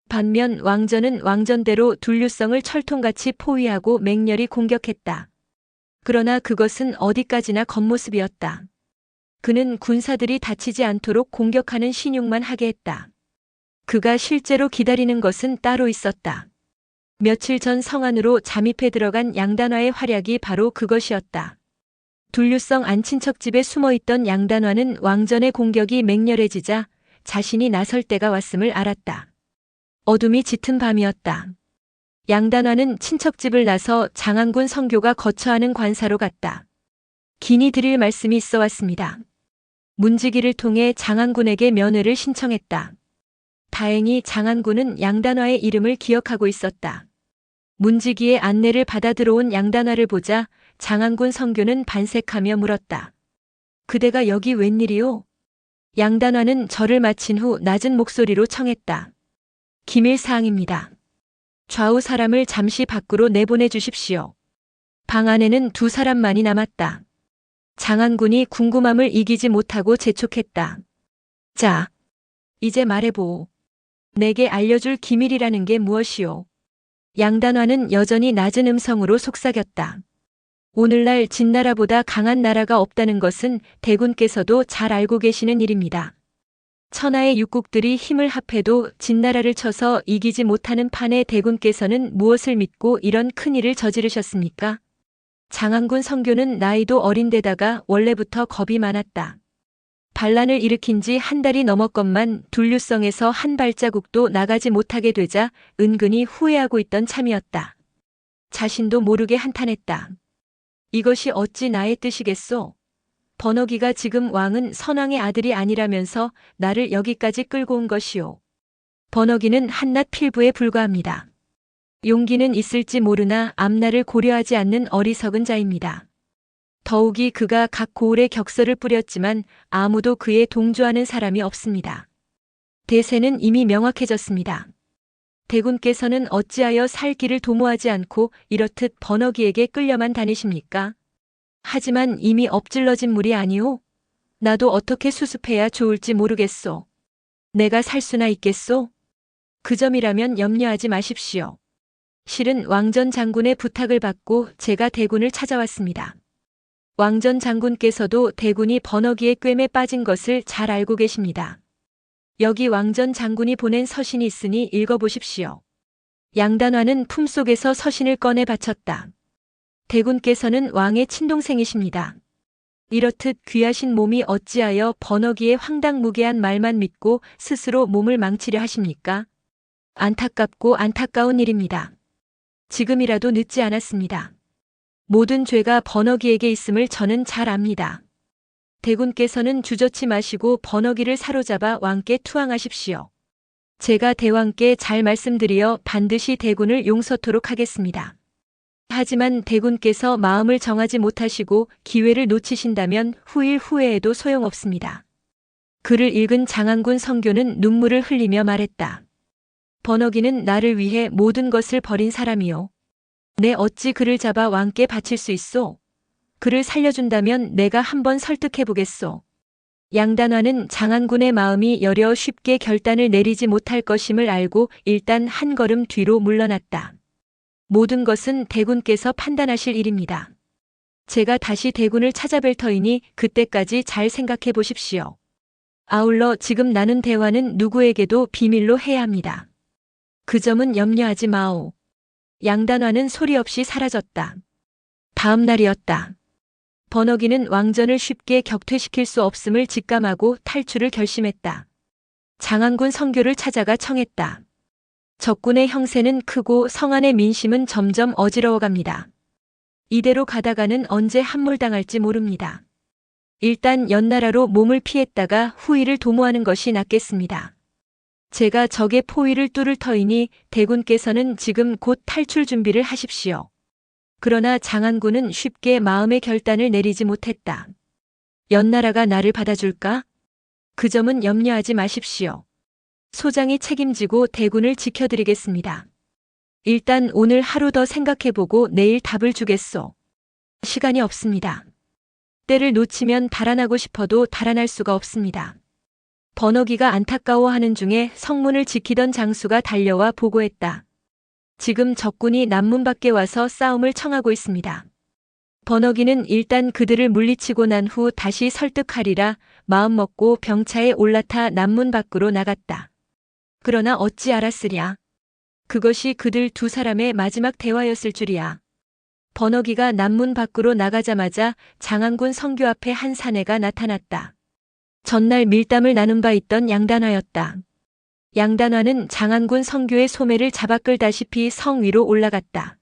반면 왕전은 왕전대로 둘류성을 철통같이 포위하고 맹렬히 공격했다. 그러나 그것은 어디까지나 겉모습이었다. 그는 군사들이 다치지 않도록 공격하는 신용만 하게 했다. 그가 실제로 기다리는 것은 따로 있었다. 며칠 전 성 안으로 잠입해 들어간 양단화의 활약이 바로 그것이었다. 둘류성 안친척집에 숨어있던 양단화는 왕전의 공격이 맹렬해지자 자신이 나설 때가 왔음을 알았다. 어둠이 짙은 밤이었다. 양단화는 친척집을 나서 장안군 성교가 거처하는 관사로 갔다. 긴히 드릴 말씀이 있어 왔습니다. 문지기를 통해 장안군에게 면회를 신청했다. 다행히 장안군은 양단화의 이름을 기억하고 있었다. 문지기의 안내를 받아 들어온 양단화를 보자 장안군 성교는 반색하며 물었다. 그대가 여기 웬일이오? 양단화는 절을 마친 후 낮은 목소리로 청했다. 기밀사항입니다. 좌우 사람을 잠시 밖으로 내보내 주십시오. 방 안에는 두 사람만이 남았다. 장안군이 궁금함을 이기지 못하고 재촉했다. 자, 이제 말해보. 내게 알려줄 기밀이라는 게 무엇이오? 양단화는 여전히 낮은 음성으로 속삭였다. 오늘날 진나라보다 강한 나라가 없다는 것은 대군께서도 잘 알고 계시는 일입니다. 천하의 육국들이 힘을 합해도 진나라를 쳐서 이기지 못하는 판에 대군께서는 무엇을 믿고 이런 큰일을 저지르셨습니까? 장안군 성교는 나이도 어린데다가 원래부터 겁이 많았다. 반란을 일으킨 지 한 달이 넘었건만 둘류성에서 한 발자국도 나가지 못하게 되자 은근히 후회하고 있던 참이었다. 자신도 모르게 한탄했다. 이것이 어찌 나의 뜻이겠소? 번호기가 지금 왕은 선왕의 아들이 아니라면서 나를 여기까지 끌고 온 것이오. 번호기는 한낱 필부에 불과합니다. 용기는 있을지 모르나 앞날을 고려하지 않는 어리석은 자입니다. 더욱이 그가 각 고을에 격서를 뿌렸지만 아무도 그에 동조하는 사람이 없습니다. 대세는 이미 명확해졌습니다. 대군께서는 어찌하여 살 길을 도모하지 않고 이렇듯 번호기에게 끌려만 다니십니까? 하지만 이미 엎질러진 물이 아니오? 나도 어떻게 수습해야 좋을지 모르겠소. 내가 살 수나 있겠소? 그 점이라면 염려하지 마십시오. 실은 왕전 장군의 부탁을 받고 제가 대군을 찾아왔습니다. 왕전 장군께서도 대군이 번호기의 꿰매 빠진 것을 잘 알고 계십니다. 여기 왕전 장군이 보낸 서신이 있으니 읽어보십시오. 양단화는 품속에서 서신을 꺼내 바쳤다. 대군께서는 왕의 친동생이십니다. 이렇듯 귀하신 몸이 어찌하여 번호기의 황당무계한 말만 믿고 스스로 몸을 망치려 하십니까? 안타깝고 안타까운 일입니다. 지금이라도 늦지 않았습니다. 모든 죄가 번호기에게 있음을 저는 잘 압니다. 대군께서는 주저치 마시고 번호기를 사로잡아 왕께 투항하십시오. 제가 대왕께 잘 말씀드리어 반드시 대군을 용서토록 하겠습니다. 하지만 대군께서 마음을 정하지 못하시고 기회를 놓치신다면 후일 후회해도 소용없습니다. 글을 읽은 장안군 성교는 눈물을 흘리며 말했다. 번역이는 나를 위해 모든 것을 버린 사람이요. 내 어찌 그를 잡아 왕께 바칠 수 있소? 그를 살려준다면 내가 한번 설득해보겠소. 양단화는 장안군의 마음이 여려 쉽게 결단을 내리지 못할 것임을 알고 일단 한 걸음 뒤로 물러났다. 모든 것은 대군께서 판단하실 일입니다. 제가 다시 대군을 찾아뵐 터이니 그때까지 잘 생각해 보십시오. 아울러 지금 나눈 대화는 누구에게도 비밀로 해야 합니다. 그 점은 염려하지 마오. 양단화는 소리 없이 사라졌다. 다음 날이었다. 번역이는 왕전을 쉽게 격퇴시킬 수 없음을 직감하고 탈출을 결심했다. 장안군 성교를 찾아가 청했다. 적군의 형세는 크고 성안의 민심은 점점 어지러워갑니다. 이대로 가다가는 언제 함몰당할지 모릅니다. 일단 연나라로 몸을 피했다가 후위를 도모하는 것이 낫겠습니다. 제가 적의 포위를 뚫을 터이니 대군께서는 지금 곧 탈출 준비를 하십시오. 그러나 장안군은 쉽게 마음의 결단을 내리지 못했다. 연나라가 나를 받아줄까? 그 점은 염려하지 마십시오. 소장이 책임지고 대군을 지켜드리겠습니다. 일단 오늘 하루 더 생각해보고 내일 답을 주겠소. 시간이 없습니다. 때를 놓치면 달아나고 싶어도 달아날 수가 없습니다. 번역이가 안타까워하는 중에 성문을 지키던 장수가 달려와 보고했다. 지금 적군이 남문 밖에 와서 싸움을 청하고 있습니다. 번역이는 일단 그들을 물리치고 난 후 다시 설득하리라 마음먹고 병차에 올라타 남문 밖으로 나갔다. 그러나 어찌 알았으랴. 그것이 그들 두 사람의 마지막 대화였을 줄이야. 번역이가 남문 밖으로 나가자마자 장안군 성교 앞에 한 사내가 나타났다. 전날 밀담을 나눈 바 있던 양단화였다. 양단화는 장안군 성교의 소매를 잡아 끌다시피 성 위로 올라갔다.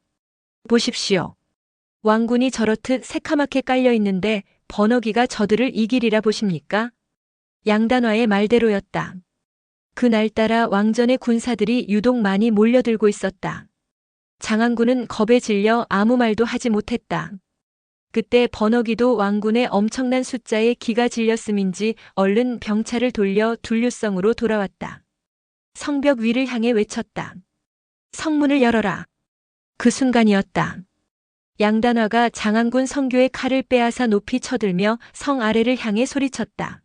보십시오. 왕군이 저렇듯 새카맣게 깔려 있는데 번역이가 저들을 이기리라 보십니까? 양단화의 말대로였다. 그날따라 왕전의 군사들이 유독 많이 몰려들고 있었다. 장안군은 겁에 질려 아무 말도 하지 못했다. 그때 번역이도 왕군의 엄청난 숫자에 기가 질렸음인지 얼른 병차를 돌려 둘류성으로 돌아왔다. 성벽 위를 향해 외쳤다. 성문을 열어라. 그 순간이었다. 양단화가 장안군 성교의 칼을 빼앗아 높이 쳐들며 성 아래를 향해 소리쳤다.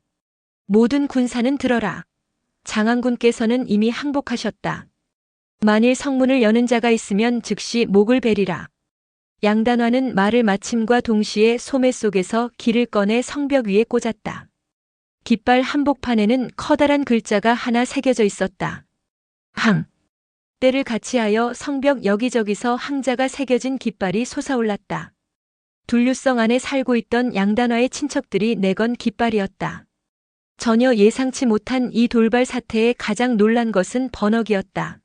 모든 군사는 들어라. 장안군께서는 이미 항복하셨다. 만일 성문을 여는 자가 있으면 즉시 목을 베리라. 양단화는 말을 마침과 동시에 소매 속에서 길을 꺼내 성벽 위에 꽂았다. 깃발 한복판에는 커다란 글자가 하나 새겨져 있었다. 항. 때를 같이하여 성벽 여기저기서 항자가 새겨진 깃발이 솟아올랐다. 둘류성 안에 살고 있던 양단화의 친척들이 내건 깃발이었다. 전혀 예상치 못한 이 돌발 사태에 가장 놀란 것은 번역이었다.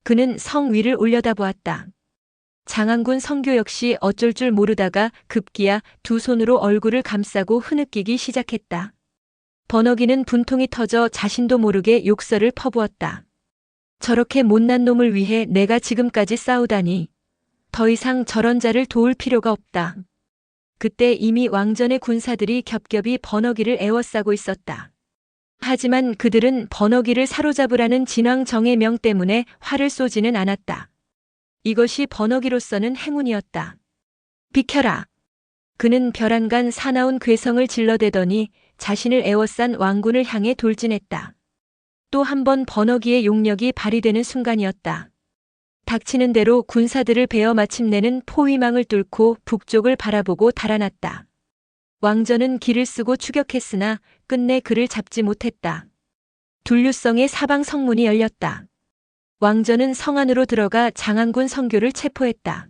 그는 성 위를 올려다보았다. 장안군 성교 역시 어쩔 줄 모르다가 급기야 두 손으로 얼굴을 감싸고 흐느끼기 시작했다. 번역이는 분통이 터져 자신도 모르게 욕설을 퍼부었다. 저렇게 못난 놈을 위해 내가 지금까지 싸우다니. 더 이상 저런 자를 도울 필요가 없다. 그때 이미 왕전의 군사들이 겹겹이 번역이를 에워싸고 있었다. 하지만 그들은 번역이를 사로잡으라는 진왕 정의 명 때문에 화를 쏘지는 않았다. 이것이 번역이로서는 행운이었다. 비켜라. 그는 벼랑간 사나운 괴성을 질러대더니 자신을 에워싼 왕군을 향해 돌진했다. 또 한 번 번역이의 용력이 발휘되는 순간이었다. 닥치는 대로 군사들을 베어 마침내는 포위망을 뚫고 북쪽을 바라보고 달아났다. 왕전은 길을 쓰고 추격했으나 끝내 그를 잡지 못했다. 둘류성의 사방 성문이 열렸다. 왕전은 성 안으로 들어가 장안군 성교를 체포했다.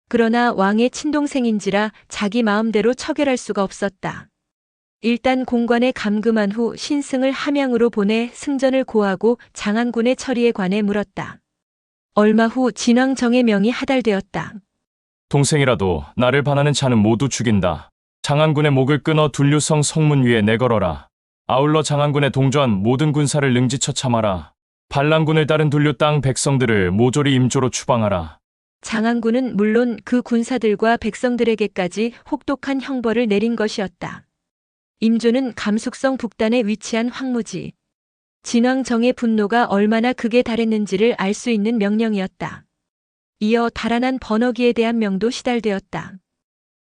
그러나 왕의 친동생인지라 자기 마음대로 처결할 수가 없었다. 일단 공관에 감금한 후 신승을 함양으로 보내 승전을 고하고 장안군의 처리에 관해 물었다. 얼마 후 진왕 정의명이 하달되었다. 동생이라도 나를 반하는 자는 모두 죽인다. 장안군의 목을 끊어 둘류성 성문 위에 내걸어라. 아울러 장안군에 동조한 모든 군사를 능지처참하라. 반란군을 따른 둘류 땅 백성들을 모조리 임조로 추방하라. 장안군은 물론 그 군사들과 백성들에게까지 혹독한 형벌을 내린 것이었다. 임조는 감숙성 북단에 위치한 황무지. 진왕정의 분노가 얼마나 극에 달했는지를 알 수 있는 명령이었다. 이어 달아난 번어기에 대한 명도 시달되었다.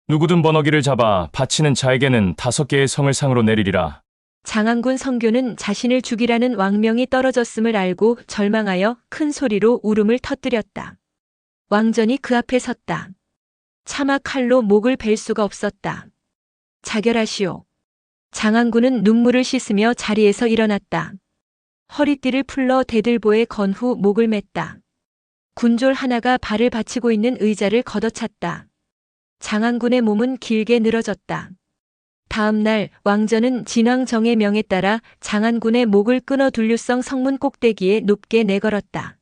누구든 번어기를 잡아 바치는 자에게는 5개의 성을 상으로 내리리라. 장안군 성교는 자신을 죽이라는 왕명이 떨어졌음을 알고 절망하여 큰 소리로 울음을 터뜨렸다. 왕전이 그 앞에 섰다. 차마 칼로 목을 벨 수가 없었다. 자결하시오. 장안군은 눈물을 씻으며 자리에서 일어났다. 허리띠를 풀러 대들보에 건 후 목을 맸다. 군졸 하나가 발을 받치고 있는 의자를 걷어찼다. 장안군의 몸은 길게 늘어졌다. 다음 날 왕전은 진왕정의 명에 따라 장안군의 목을 끊어 둘류성 성문 꼭대기에 높게 내걸었다.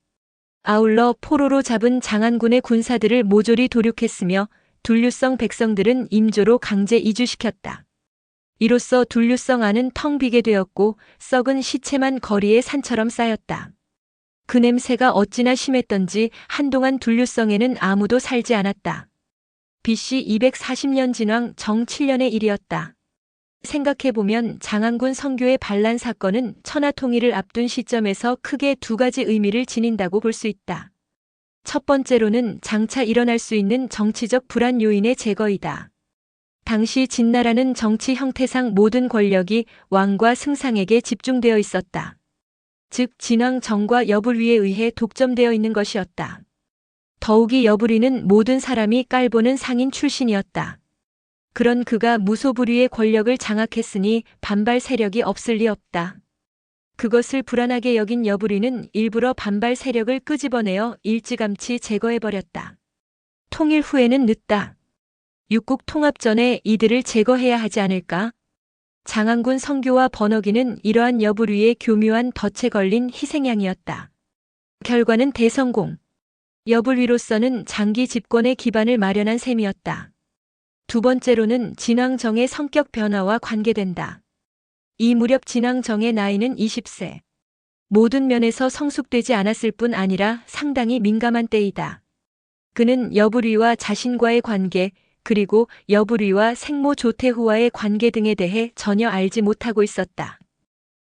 아울러 포로로 잡은 장안군의 군사들을 모조리 도륙했으며 둘류성 백성들은 임조로 강제 이주시켰다. 이로써 둘류성 안은 텅 비게 되었고 썩은 시체만 거리에 산처럼 쌓였다. 그 냄새가 어찌나 심했던지 한동안 둘류성에는 아무도 살지 않았다. BC 240년 진왕 정 7년의 일이었다. 생각해보면 장안군 성교의 반란 사건은 천하통일을 앞둔 시점에서 크게 2가지 의미를 지닌다고 볼 수 있다. 첫 번째로는 장차 일어날 수 있는 정치적 불안 요인의 제거이다. 당시 진나라는 정치 형태상 모든 권력이 왕과 승상에게 집중되어 있었다. 즉 진왕 정과 여불위에 의해 독점되어 있는 것이었다. 더욱이 여불위는 모든 사람이 깔보는 상인 출신이었다. 그런 그가 무소불위의 권력을 장악했으니 반발 세력이 없을 리 없다. 그것을 불안하게 여긴 여불위는 일부러 반발 세력을 끄집어내어 일찌감치 제거해버렸다. 통일 후에는 늦다. 육국 통합 전에 이들을 제거해야 하지 않을까? 장안군 성교와 번어기는 이러한 여불위의 교묘한 덫에 걸린 희생양이었다. 결과는 대성공. 여불위로서는 장기 집권의 기반을 마련한 셈이었다. 두 번째로는 진왕정의 성격 변화와 관계된다. 이 무렵 진왕정의 나이는 20세. 모든 면에서 성숙되지 않았을 뿐 아니라 상당히 민감한 때이다. 그는 여불위와 자신과의 관계, 그리고 여불위와 생모 조태후와의 관계 등에 대해 전혀 알지 못하고 있었다.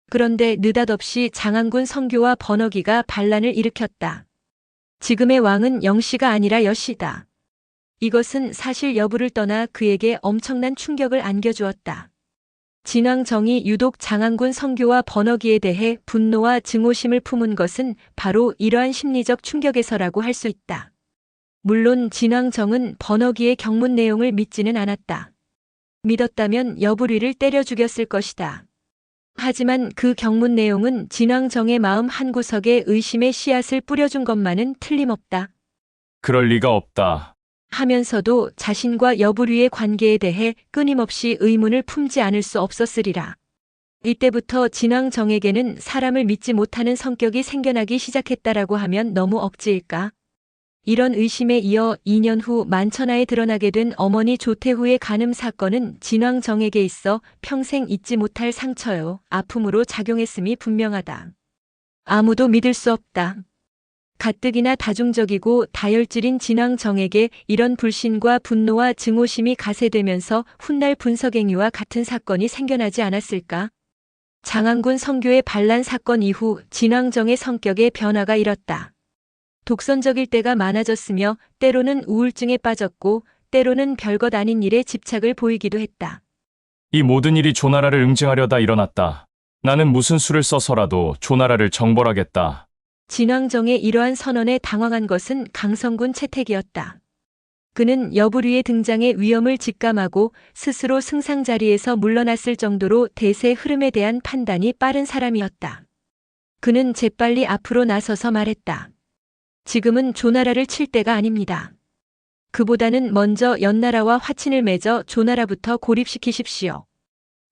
그런데 느닷없이 장안군 성교와 번어기가 반란을 일으켰다. 지금의 왕은 영씨가 아니라 여씨다. 이것은 사실 여부를 떠나 그에게 엄청난 충격을 안겨주었다. 진왕정이 유독 장안군 성교와 번어기에 대해 분노와 증오심을 품은 것은 바로 이러한 심리적 충격에서라고 할 수 있다. 물론 진왕정은 번어기의 경문 내용을 믿지는 않았다. 믿었다면 여불위를 때려 죽였을 것이다. 하지만 그 경문 내용은 진왕정의 마음 한구석에 의심의 씨앗을 뿌려준 것만은 틀림없다. 그럴 리가 없다. 하면서도 자신과 여불위의 관계에 대해 끊임없이 의문을 품지 않을 수 없었으리라. 이때부터 진왕정에게는 사람을 믿지 못하는 성격이 생겨나기 시작했다라고 하면 너무 억지일까? 이런 의심에 이어 2년 후 만천하에 드러나게 된 어머니 조태후의 간음 사건은 진왕정에게 있어 평생 잊지 못할 상처요, 아픔으로 작용했음이 분명하다. 아무도 믿을 수 없다. 가뜩이나 다중적이고 다혈질인 진왕정에게 이런 불신과 분노와 증오심이 가세되면서 훗날 분석행위와 같은 사건이 생겨나지 않았을까? 장안군 성교의 반란 사건 이후 진왕정의 성격에 변화가 일었다. 독선적일 때가 많아졌으며 때로는 우울증에 빠졌고 때로는 별것 아닌 일에 집착을 보이기도 했다. 이 모든 일이 조나라를 응징하려다 일어났다. 나는 무슨 수를 써서라도 조나라를 정벌하겠다. 진왕정의 이러한 선언에 당황한 것은 강성군 채택이었다. 그는 여불위의 등장에 위험을 직감하고 스스로 승상 자리에서 물러났을 정도로 대세 흐름에 대한 판단이 빠른 사람이었다. 그는 재빨리 앞으로 나서서 말했다. 지금은 조나라를 칠 때가 아닙니다. 그보다는 먼저 연나라와 화친을 맺어 조나라부터 고립시키십시오.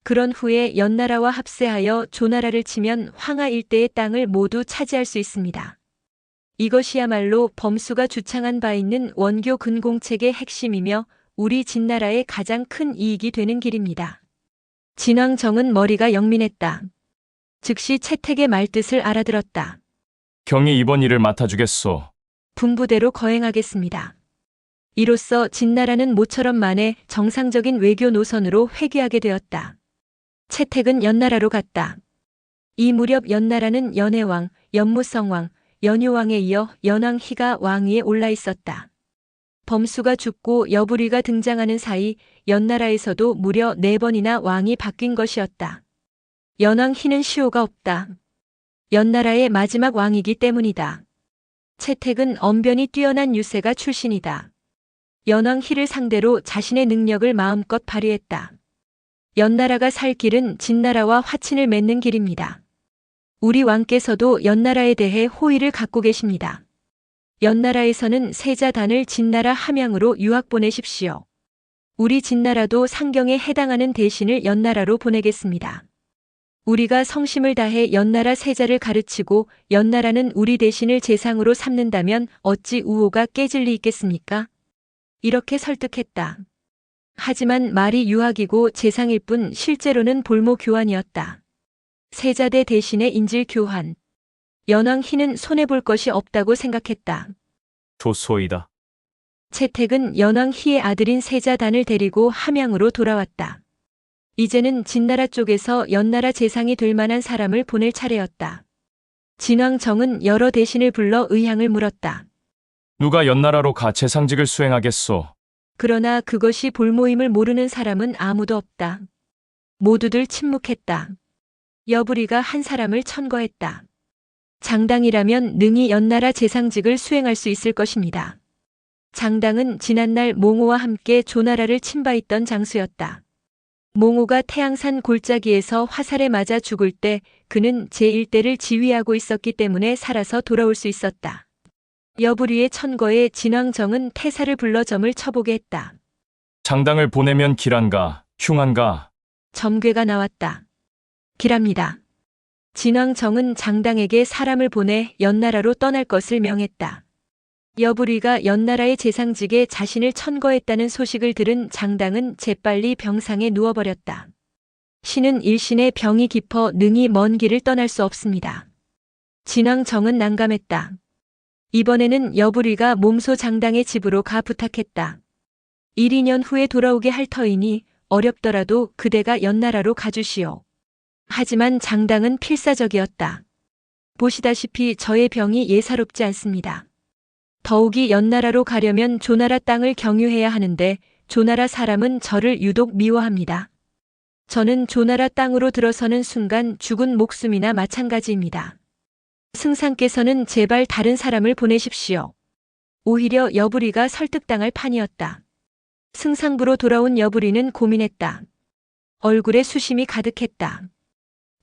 그런 후에 연나라와 합세하여 조나라를 치면 황하 일대의 땅을 모두 차지할 수 있습니다. 이것이야말로 범수가 주창한 바 있는 원교 근공책의 핵심이며 우리 진나라의 가장 큰 이익이 되는 길입니다. 진왕정은 머리가 영민했다. 즉시 채택의 말뜻을 알아들었다. 경이 이번 일을 맡아주겠소. 분부대로 거행하겠습니다. 이로써 진나라는 모처럼 만에 정상적인 외교 노선으로 회귀하게 되었다. 채택은 연나라로 갔다. 이 무렵 연나라는 연해왕, 연무성왕, 연효왕에 이어 연왕희가 왕위에 올라 있었다. 범수가 죽고 여부리가 등장하는 사이 연나라에서도 무려 4번이나 왕이 바뀐 것이었다. 연왕희는 시호가 없다. 연나라의 마지막 왕이기 때문이다. 채택은 언변이 뛰어난 유세가 출신이다. 연왕희를 상대로 자신의 능력을 마음껏 발휘했다. 연나라가 살 길은 진나라와 화친을 맺는 길입니다. 우리 왕께서도 연나라에 대해 호의를 갖고 계십니다. 연나라에서는 세자단을 진나라 함양으로 유학 보내십시오. 우리 진나라도 상경에 해당하는 대신을 연나라로 보내겠습니다. 우리가 성심을 다해 연나라 세자를 가르치고 연나라는 우리 대신을 재상으로 삼는다면 어찌 우호가 깨질 리 있겠습니까? 이렇게 설득했다. 하지만 말이 유학이고 재상일 뿐 실제로는 볼모 교환이었다. 세자대 대신의 인질 교환. 연왕희는 손해볼 것이 없다고 생각했다. 좋소이다. 채택은 연왕희의 아들인 세자단을 데리고 함양으로 돌아왔다. 이제는 진나라 쪽에서 연나라 재상이 될 만한 사람을 보낼 차례였다. 진왕정은 여러 대신을 불러 의향을 물었다. 누가 연나라로 가 재상직을 수행하겠소? 그러나 그것이 볼모임을 모르는 사람은 아무도 없다. 모두들 침묵했다. 여부리가 한 사람을 천거했다. 장당이라면 능히 연나라 재상직을 수행할 수 있을 것입니다. 장당은 지난날 몽호와 함께 조나라를 침바했던 장수였다. 몽호가 태양산 골짜기에서 화살에 맞아 죽을 때 그는 제1대를 지휘하고 있었기 때문에 살아서 돌아올 수 있었다. 여부리의 천거에 진왕정은 태사를 불러 점을 쳐보게 했다. 장당을 보내면 길한가, 흉한가? 점괘가 나왔다. 길합니다. 진왕정은 장당에게 사람을 보내 연나라로 떠날 것을 명했다. 여부리가 연나라의 재상직에 자신을 천거했다는 소식을 들은 장당은 재빨리 병상에 누워버렸다. 신은 일신의 병이 깊어 능히 먼 길을 떠날 수 없습니다. 진왕정은 난감했다. 이번에는 여부리가 몸소 장당의 집으로 가 부탁했다. 1, 2년 후에 돌아오게 할 터이니 어렵더라도 그대가 연나라로 가주시오. 하지만 장당은 필사적이었다. 보시다시피 저의 병이 예사롭지 않습니다. 더욱이 연나라로 가려면 조나라 땅을 경유해야 하는데 조나라 사람은 저를 유독 미워합니다. 저는 조나라 땅으로 들어서는 순간 죽은 목숨이나 마찬가지입니다. 승상께서는 제발 다른 사람을 보내십시오. 오히려 여부리가 설득당할 판이었다. 승상부로 돌아온 여부리는 고민했다. 얼굴에 수심이 가득했다.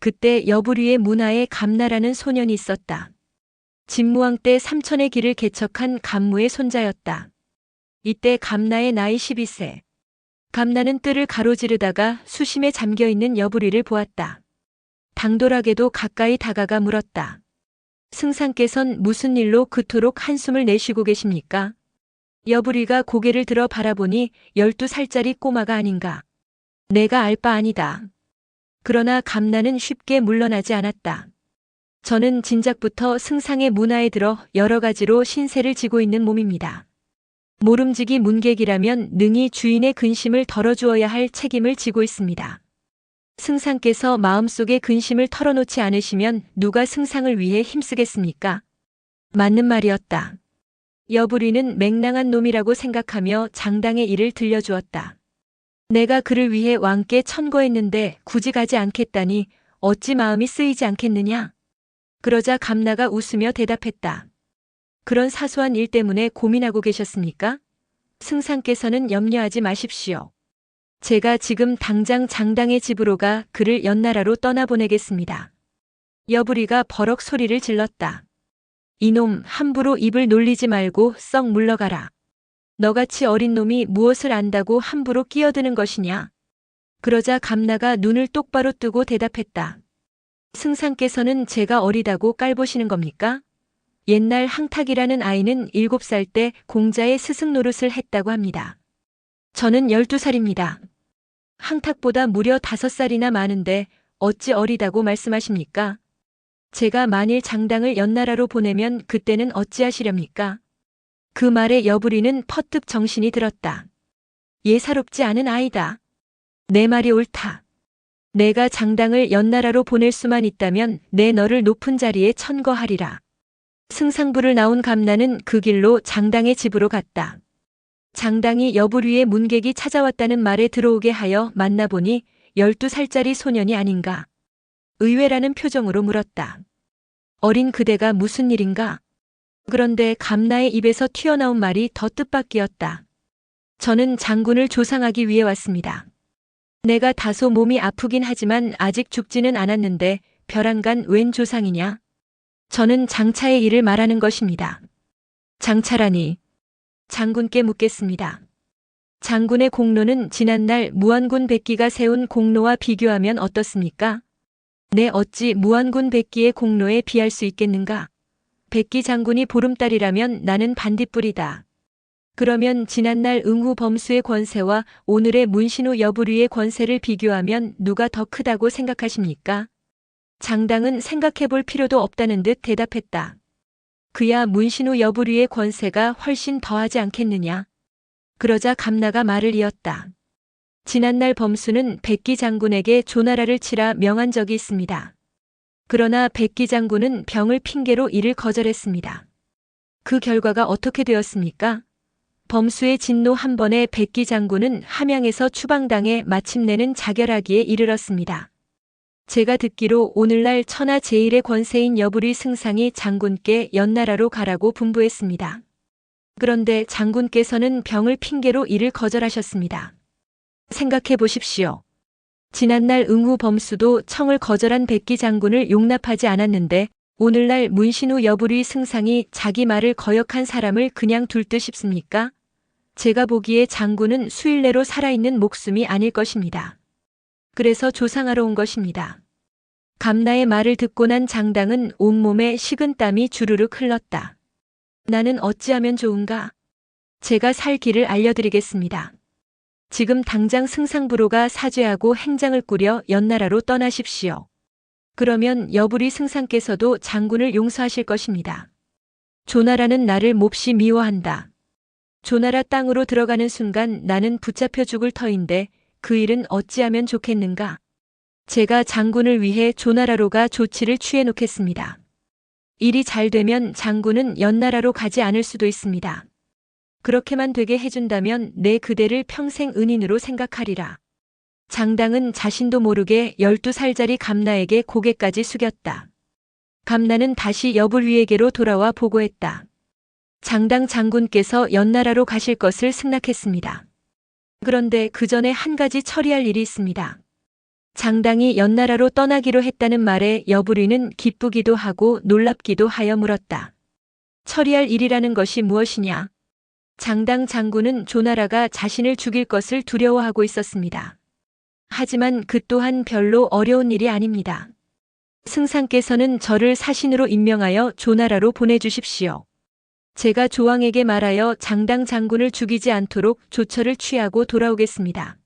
그때 여부리의 문하에 감나라는 소년이 있었다. 진무왕 때 삼천의 길을 개척한 감무의 손자였다. 이때 감나의 나이 12세. 감나는 뜰을 가로지르다가 수심에 잠겨있는 여부리를 보았다. 당돌하게도 가까이 다가가 물었다. 승상께선 무슨 일로 그토록 한숨을 내쉬고 계십니까? 여부리가 고개를 들어 바라보니 12살짜리 꼬마가 아닌가. 내가 알 바 아니다. 그러나 감나는 쉽게 물러나지 않았다. 저는 진작부터 승상의 문화에 들어 여러 가지로 신세를 지고 있는 몸입니다. 모름지기 문객이라면 능히 주인의 근심을 덜어주어야 할 책임을 지고 있습니다. 승상께서 마음속의 근심을 털어놓지 않으시면 누가 승상을 위해 힘쓰겠습니까? 맞는 말이었다. 여부리는 맹랑한 놈이라고 생각하며 장당의 일을 들려주었다. 내가 그를 위해 왕께 천거했는데 굳이 가지 않겠다니 어찌 마음이 쓰이지 않겠느냐? 그러자 감나가 웃으며 대답했다. 그런 사소한 일 때문에 고민하고 계셨습니까? 승상께서는 염려하지 마십시오. 제가 지금 당장 장당의 집으로 가 그를 연나라로 떠나보내겠습니다. 여부리가 버럭 소리를 질렀다. 이놈 함부로 입을 놀리지 말고 썩 물러가라. 너같이 어린 놈이 무엇을 안다고 함부로 끼어드는 것이냐? 그러자 감나가 눈을 똑바로 뜨고 대답했다. 승상께서는 제가 어리다고 깔보시는 겁니까? 옛날 항탁이라는 아이는 7살 때 공자의 스승 노릇을 했다고 합니다. 저는 12살입니다. 항탁보다 무려 5살이나 많은데 어찌 어리다고 말씀하십니까? 제가 만일 장당을 연나라로 보내면 그때는 어찌하시렵니까? 그 말에 여부리는 퍼뜩 정신이 들었다. 예사롭지 않은 아이다. 내 말이 옳다. 내가 장당을 연나라로 보낼 수만 있다면 내 너를 높은 자리에 천거하리라. 승상부를 나온 감나는 그 길로 장당의 집으로 갔다. 장당이 여부류의 문객이 찾아왔다는 말에 들어오게 하여 만나보니 12살짜리 소년이 아닌가. 의외라는 표정으로 물었다. 어린 그대가 무슨 일인가? 그런데 감나의 입에서 튀어나온 말이 더 뜻밖이었다. 저는 장군을 조상하기 위해 왔습니다. 내가 다소 몸이 아프긴 하지만 아직 죽지는 않았는데 벼랑간 웬 조상이냐? 저는 장차의 일을 말하는 것입니다. 장차라니. 장군께 묻겠습니다. 장군의 공로는 지난날 무안군 백기가 세운 공로와 비교하면 어떻습니까? 내 어찌 무안군 백기의 공로에 비할 수 있겠는가? 백기 장군이 보름달이라면 나는 반딧불이다. 그러면 지난날 응후 범수의 권세와 오늘의 문신우 여부류의 권세를 비교하면 누가 더 크다고 생각하십니까? 장당은 생각해 볼 필요도 없다는 듯 대답했다. 그야 문신우 여부류의 권세가 훨씬 더하지 않겠느냐? 그러자 감나가 말을 이었다. 지난날 범수는 백기 장군에게 조나라를 치라 명한 적이 있습니다. 그러나 백기 장군은 병을 핑계로 이를 거절했습니다. 그 결과가 어떻게 되었습니까? 범수의 진노 한 번에 백기 장군은 함양에서 추방당해 마침내는 자결하기에 이르렀습니다. 제가 듣기로 오늘날 천하 제1의 권세인 여부리 승상이 장군께 연나라로 가라고 분부했습니다. 그런데 장군께서는 병을 핑계로 이를 거절하셨습니다. 생각해 보십시오. 지난날 응후 범수도 청을 거절한 백기 장군을 용납하지 않았는데 오늘날 문신우 여부리 승상이 자기 말을 거역한 사람을 그냥 둘 듯 싶습니까? 제가 보기에 장군은 수일 내로 살아있는 목숨이 아닐 것입니다. 그래서 조상하러 온 것입니다. 감나의 말을 듣고 난 장당은 온몸에 식은땀이 주르륵 흘렀다. 나는 어찌하면 좋은가? 제가 살 길을 알려드리겠습니다. 지금 당장 승상부로가 사죄하고 행장을 꾸려 연나라로 떠나십시오. 그러면 여부리 승상께서도 장군을 용서하실 것입니다. 조나라는 나를 몹시 미워한다. 조나라 땅으로 들어가는 순간 나는 붙잡혀 죽을 터인데 그 일은 어찌하면 좋겠는가? 제가 장군을 위해 조나라로가 조치를 취해 놓겠습니다. 일이 잘 되면 장군은 연나라로 가지 않을 수도 있습니다. 그렇게만 되게 해준다면 내 그대를 평생 은인으로 생각하리라. 장당은 자신도 모르게 12살짜리 감나에게 고개까지 숙였다. 감나는 다시 여불위에게로 돌아와 보고했다. 장당 장군께서 연나라로 가실 것을 승낙했습니다. 그런데 그 전에 한 가지 처리할 일이 있습니다. 장당이 연나라로 떠나기로 했다는 말에 여부리는 기쁘기도 하고 놀랍기도 하여 물었다. 처리할 일이라는 것이 무엇이냐? 장당 장군은 조나라가 자신을 죽일 것을 두려워하고 있었습니다. 하지만 그 또한 별로 어려운 일이 아닙니다. 승상께서는 저를 사신으로 임명하여 조나라로 보내주십시오. 제가 조왕에게 말하여 장당 장군을 죽이지 않도록 조처를 취하고 돌아오겠습니다.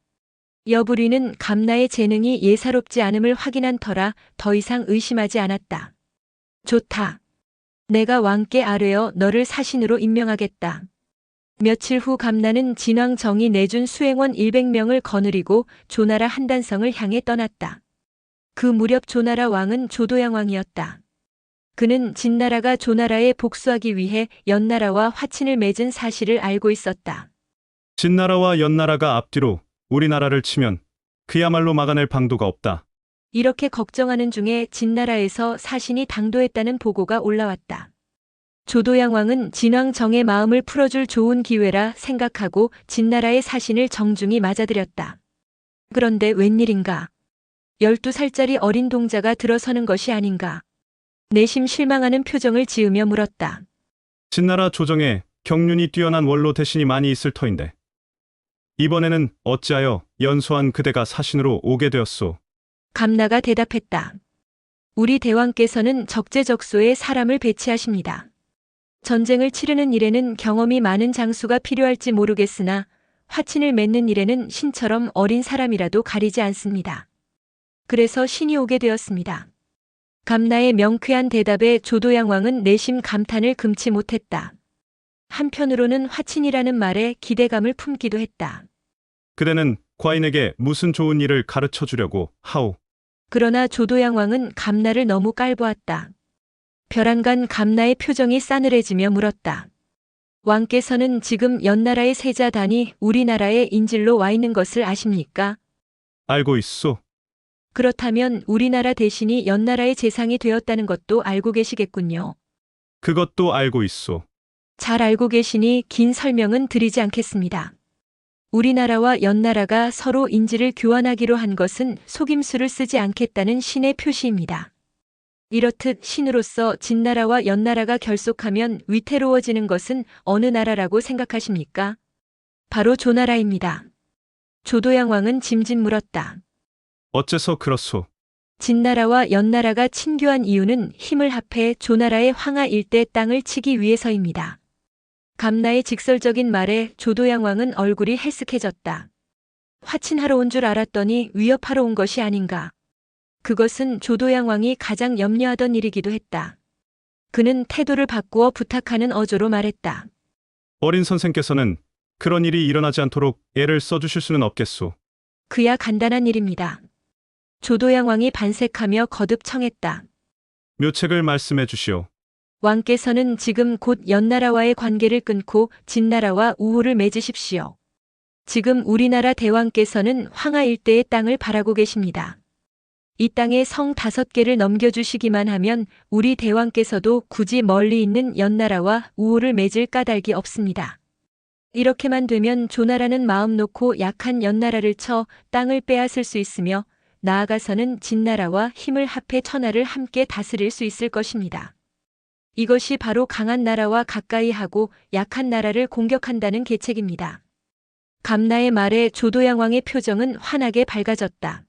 여부리는 감나의 재능이 예사롭지 않음을 확인한 터라 더 이상 의심하지 않았다. 좋다. 내가 왕께 아뢰어 너를 사신으로 임명하겠다. 며칠 후 감나는 진왕정이 내준 수행원 100명을 거느리고 조나라 한단성을 향해 떠났다. 그 무렵 조나라 왕은 조도양 왕이었다. 그는 진나라가 조나라에 복수하기 위해 연나라와 화친을 맺은 사실을 알고 있었다. 진나라와 연나라가 앞뒤로 우리나라를 치면 그야말로 막아낼 방도가 없다. 이렇게 걱정하는 중에 진나라에서 사신이 당도했다는 보고가 올라왔다. 조도양 왕은 진왕정의 마음을 풀어줄 좋은 기회라 생각하고 진나라의 사신을 정중히 맞아들였다. 그런데 웬일인가? 12살짜리 어린 동자가 들어서는 것이 아닌가? 내심 실망하는 표정을 지으며 물었다. 진나라 조정에 경륜이 뛰어난 원로 대신이 많이 있을 터인데 이번에는 어찌하여 연소한 그대가 사신으로 오게 되었소? 감나가 대답했다. 우리 대왕께서는 적재적소에 사람을 배치하십니다. 전쟁을 치르는 일에는 경험이 많은 장수가 필요할지 모르겠으나 화친을 맺는 일에는 신처럼 어린 사람이라도 가리지 않습니다. 그래서 신이 오게 되었습니다. 감나의 명쾌한 대답에 조도양 왕은 내심 감탄을 금치 못했다. 한편으로는 화친이라는 말에 기대감을 품기도 했다. 그대는 과인에게 무슨 좋은 일을 가르쳐 주려고 하오? 그러나 조도양 왕은 감나를 너무 깔보았다. 벼랑간 감나의 표정이 싸늘해지며 물었다. 왕께서는 지금 연나라의 세자단이 우리나라에 인질로 와 있는 것을 아십니까? 알고 있소. 그렇다면 우리나라 대신이 연나라의 재상이 되었다는 것도 알고 계시겠군요. 그것도 알고 있소. 잘 알고 계시니 긴 설명은 드리지 않겠습니다. 우리나라와 연나라가 서로 인질을 교환하기로 한 것은 속임수를 쓰지 않겠다는 신의 표시입니다. 이렇듯 신으로서 진나라와 연나라가 결속하면 위태로워지는 것은 어느 나라라고 생각하십니까? 바로 조나라입니다. 조도양 왕은 짐짓 물었다. 어째서 그렇소? 진나라와 연나라가 친교한 이유는 힘을 합해 조나라의 황하 일대 땅을 치기 위해서입니다. 감나의 직설적인 말에 조도양 왕은 얼굴이 헬쓱해졌다. 화친하러 온 줄 알았더니 위협하러 온 것이 아닌가. 그것은 조도양 왕이 가장 염려하던 일이기도 했다. 그는 태도를 바꾸어 부탁하는 어조로 말했다. 어린 선생께서는 그런 일이 일어나지 않도록 애를 써주실 수는 없겠소. 그야 간단한 일입니다. 조도양 왕이 반색하며 거듭 청했다. 묘책을 말씀해 주시오. 왕께서는 지금 곧 연나라와의 관계를 끊고 진나라와 우호를 맺으십시오. 지금 우리나라 대왕께서는 황하 일대의 땅을 바라고 계십니다. 이 땅에 성 5개를 넘겨주시기만 하면 우리 대왕께서도 굳이 멀리 있는 연나라와 우호를 맺을 까닭이 없습니다. 이렇게만 되면 조나라는 마음 놓고 약한 연나라를 쳐 땅을 빼앗을 수 있으며 나아가서는 진나라와 힘을 합해 천하를 함께 다스릴 수 있을 것입니다. 이것이 바로 강한 나라와 가까이 하고 약한 나라를 공격한다는 계책입니다. 감나의 말에 조도양 왕의 표정은 환하게 밝아졌다.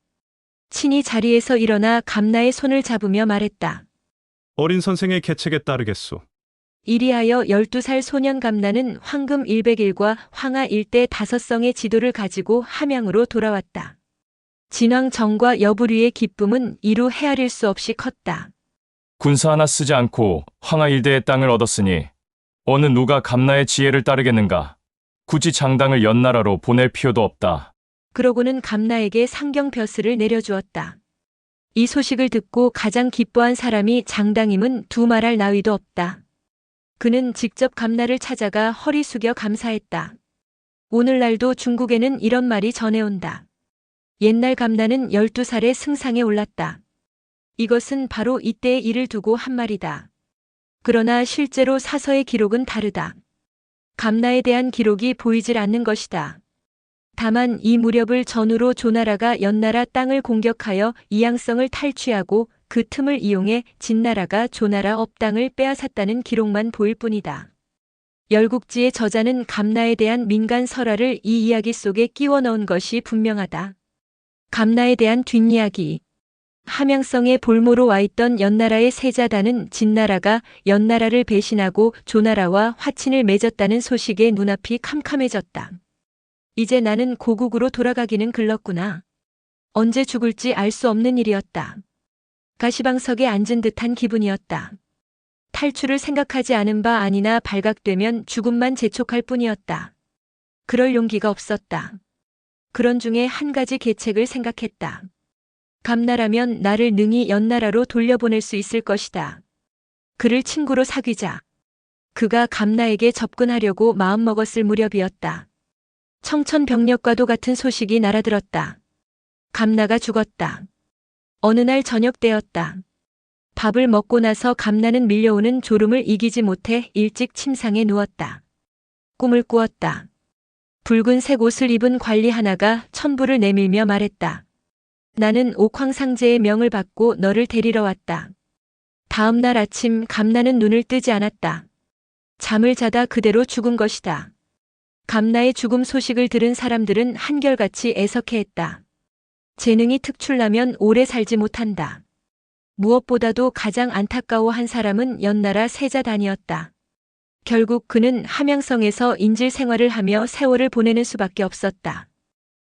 친히 자리에서 일어나 감나의 손을 잡으며 말했다. 어린 선생의 계책에 따르겠소. 이리하여 12살 소년 감나는 황금 100일과 황하 일대 5성의 지도를 가지고 함양으로 돌아왔다. 진왕 정과 여부류의 기쁨은 이루 헤아릴 수 없이 컸다. 군사 하나 쓰지 않고 황하 일대의 땅을 얻었으니 어느 누가 감나의 지혜를 따르겠는가. 굳이 장당을 연나라로 보낼 필요도 없다. 그러고는 감나에게 상경벼슬을 내려주었다. 이 소식을 듣고 가장 기뻐한 사람이 장당임은 두말할 나위도 없다. 그는 직접 감나를 찾아가 허리 숙여 감사했다. 오늘날도 중국에는 이런 말이 전해온다. 옛날 감나는 12살에 승상에 올랐다. 이것은 바로 이때의 일을 두고 한 말이다. 그러나 실제로 사서의 기록은 다르다. 감나에 대한 기록이 보이질 않는 것이다. 다만 이 무렵을 전후로 조나라가 연나라 땅을 공격하여 이양성을 탈취하고 그 틈을 이용해 진나라가 조나라 업땅을 빼앗았다는 기록만 보일 뿐이다. 열국지의 저자는 감나에 대한 민간 설화를 이 이야기 속에 끼워 넣은 것이 분명하다. 감나에 대한 뒷이야기. 함양성에 볼모로 와 있던 연나라의 세자단은 진나라가 연나라를 배신하고 조나라와 화친을 맺었다는 소식에 눈앞이 캄캄해졌다. 이제 나는 고국으로 돌아가기는 글렀구나. 언제 죽을지 알 수 없는 일이었다. 가시방석에 앉은 듯한 기분이었다. 탈출을 생각하지 않은 바 아니나 발각되면 죽음만 재촉할 뿐이었다. 그럴 용기가 없었다. 그런 중에 한 가지 계책을 생각했다. 감나라면 나를 능히 연나라로 돌려보낼 수 있을 것이다. 그를 친구로 사귀자. 그가 감나에게 접근하려고 마음먹었을 무렵이었다. 청천벽력과도 같은 소식이 날아들었다. 감나가 죽었다. 어느 날 저녁 때였다. 밥을 먹고 나서 감나는 밀려오는 졸음을 이기지 못해 일찍 침상에 누웠다. 꿈을 꾸었다. 붉은색 옷을 입은 관리 하나가 천부를 내밀며 말했다. 나는 옥황상제의 명을 받고 너를 데리러 왔다. 다음 날 아침 감나는 눈을 뜨지 않았다. 잠을 자다 그대로 죽은 것이다. 감나의 죽음 소식을 들은 사람들은 한결같이 애석해했다. 재능이 특출나면 오래 살지 못한다. 무엇보다도 가장 안타까워한 사람은 연나라 세자단이었다. 결국 그는 함양성에서 인질 생활을 하며 세월을 보내는 수밖에 없었다.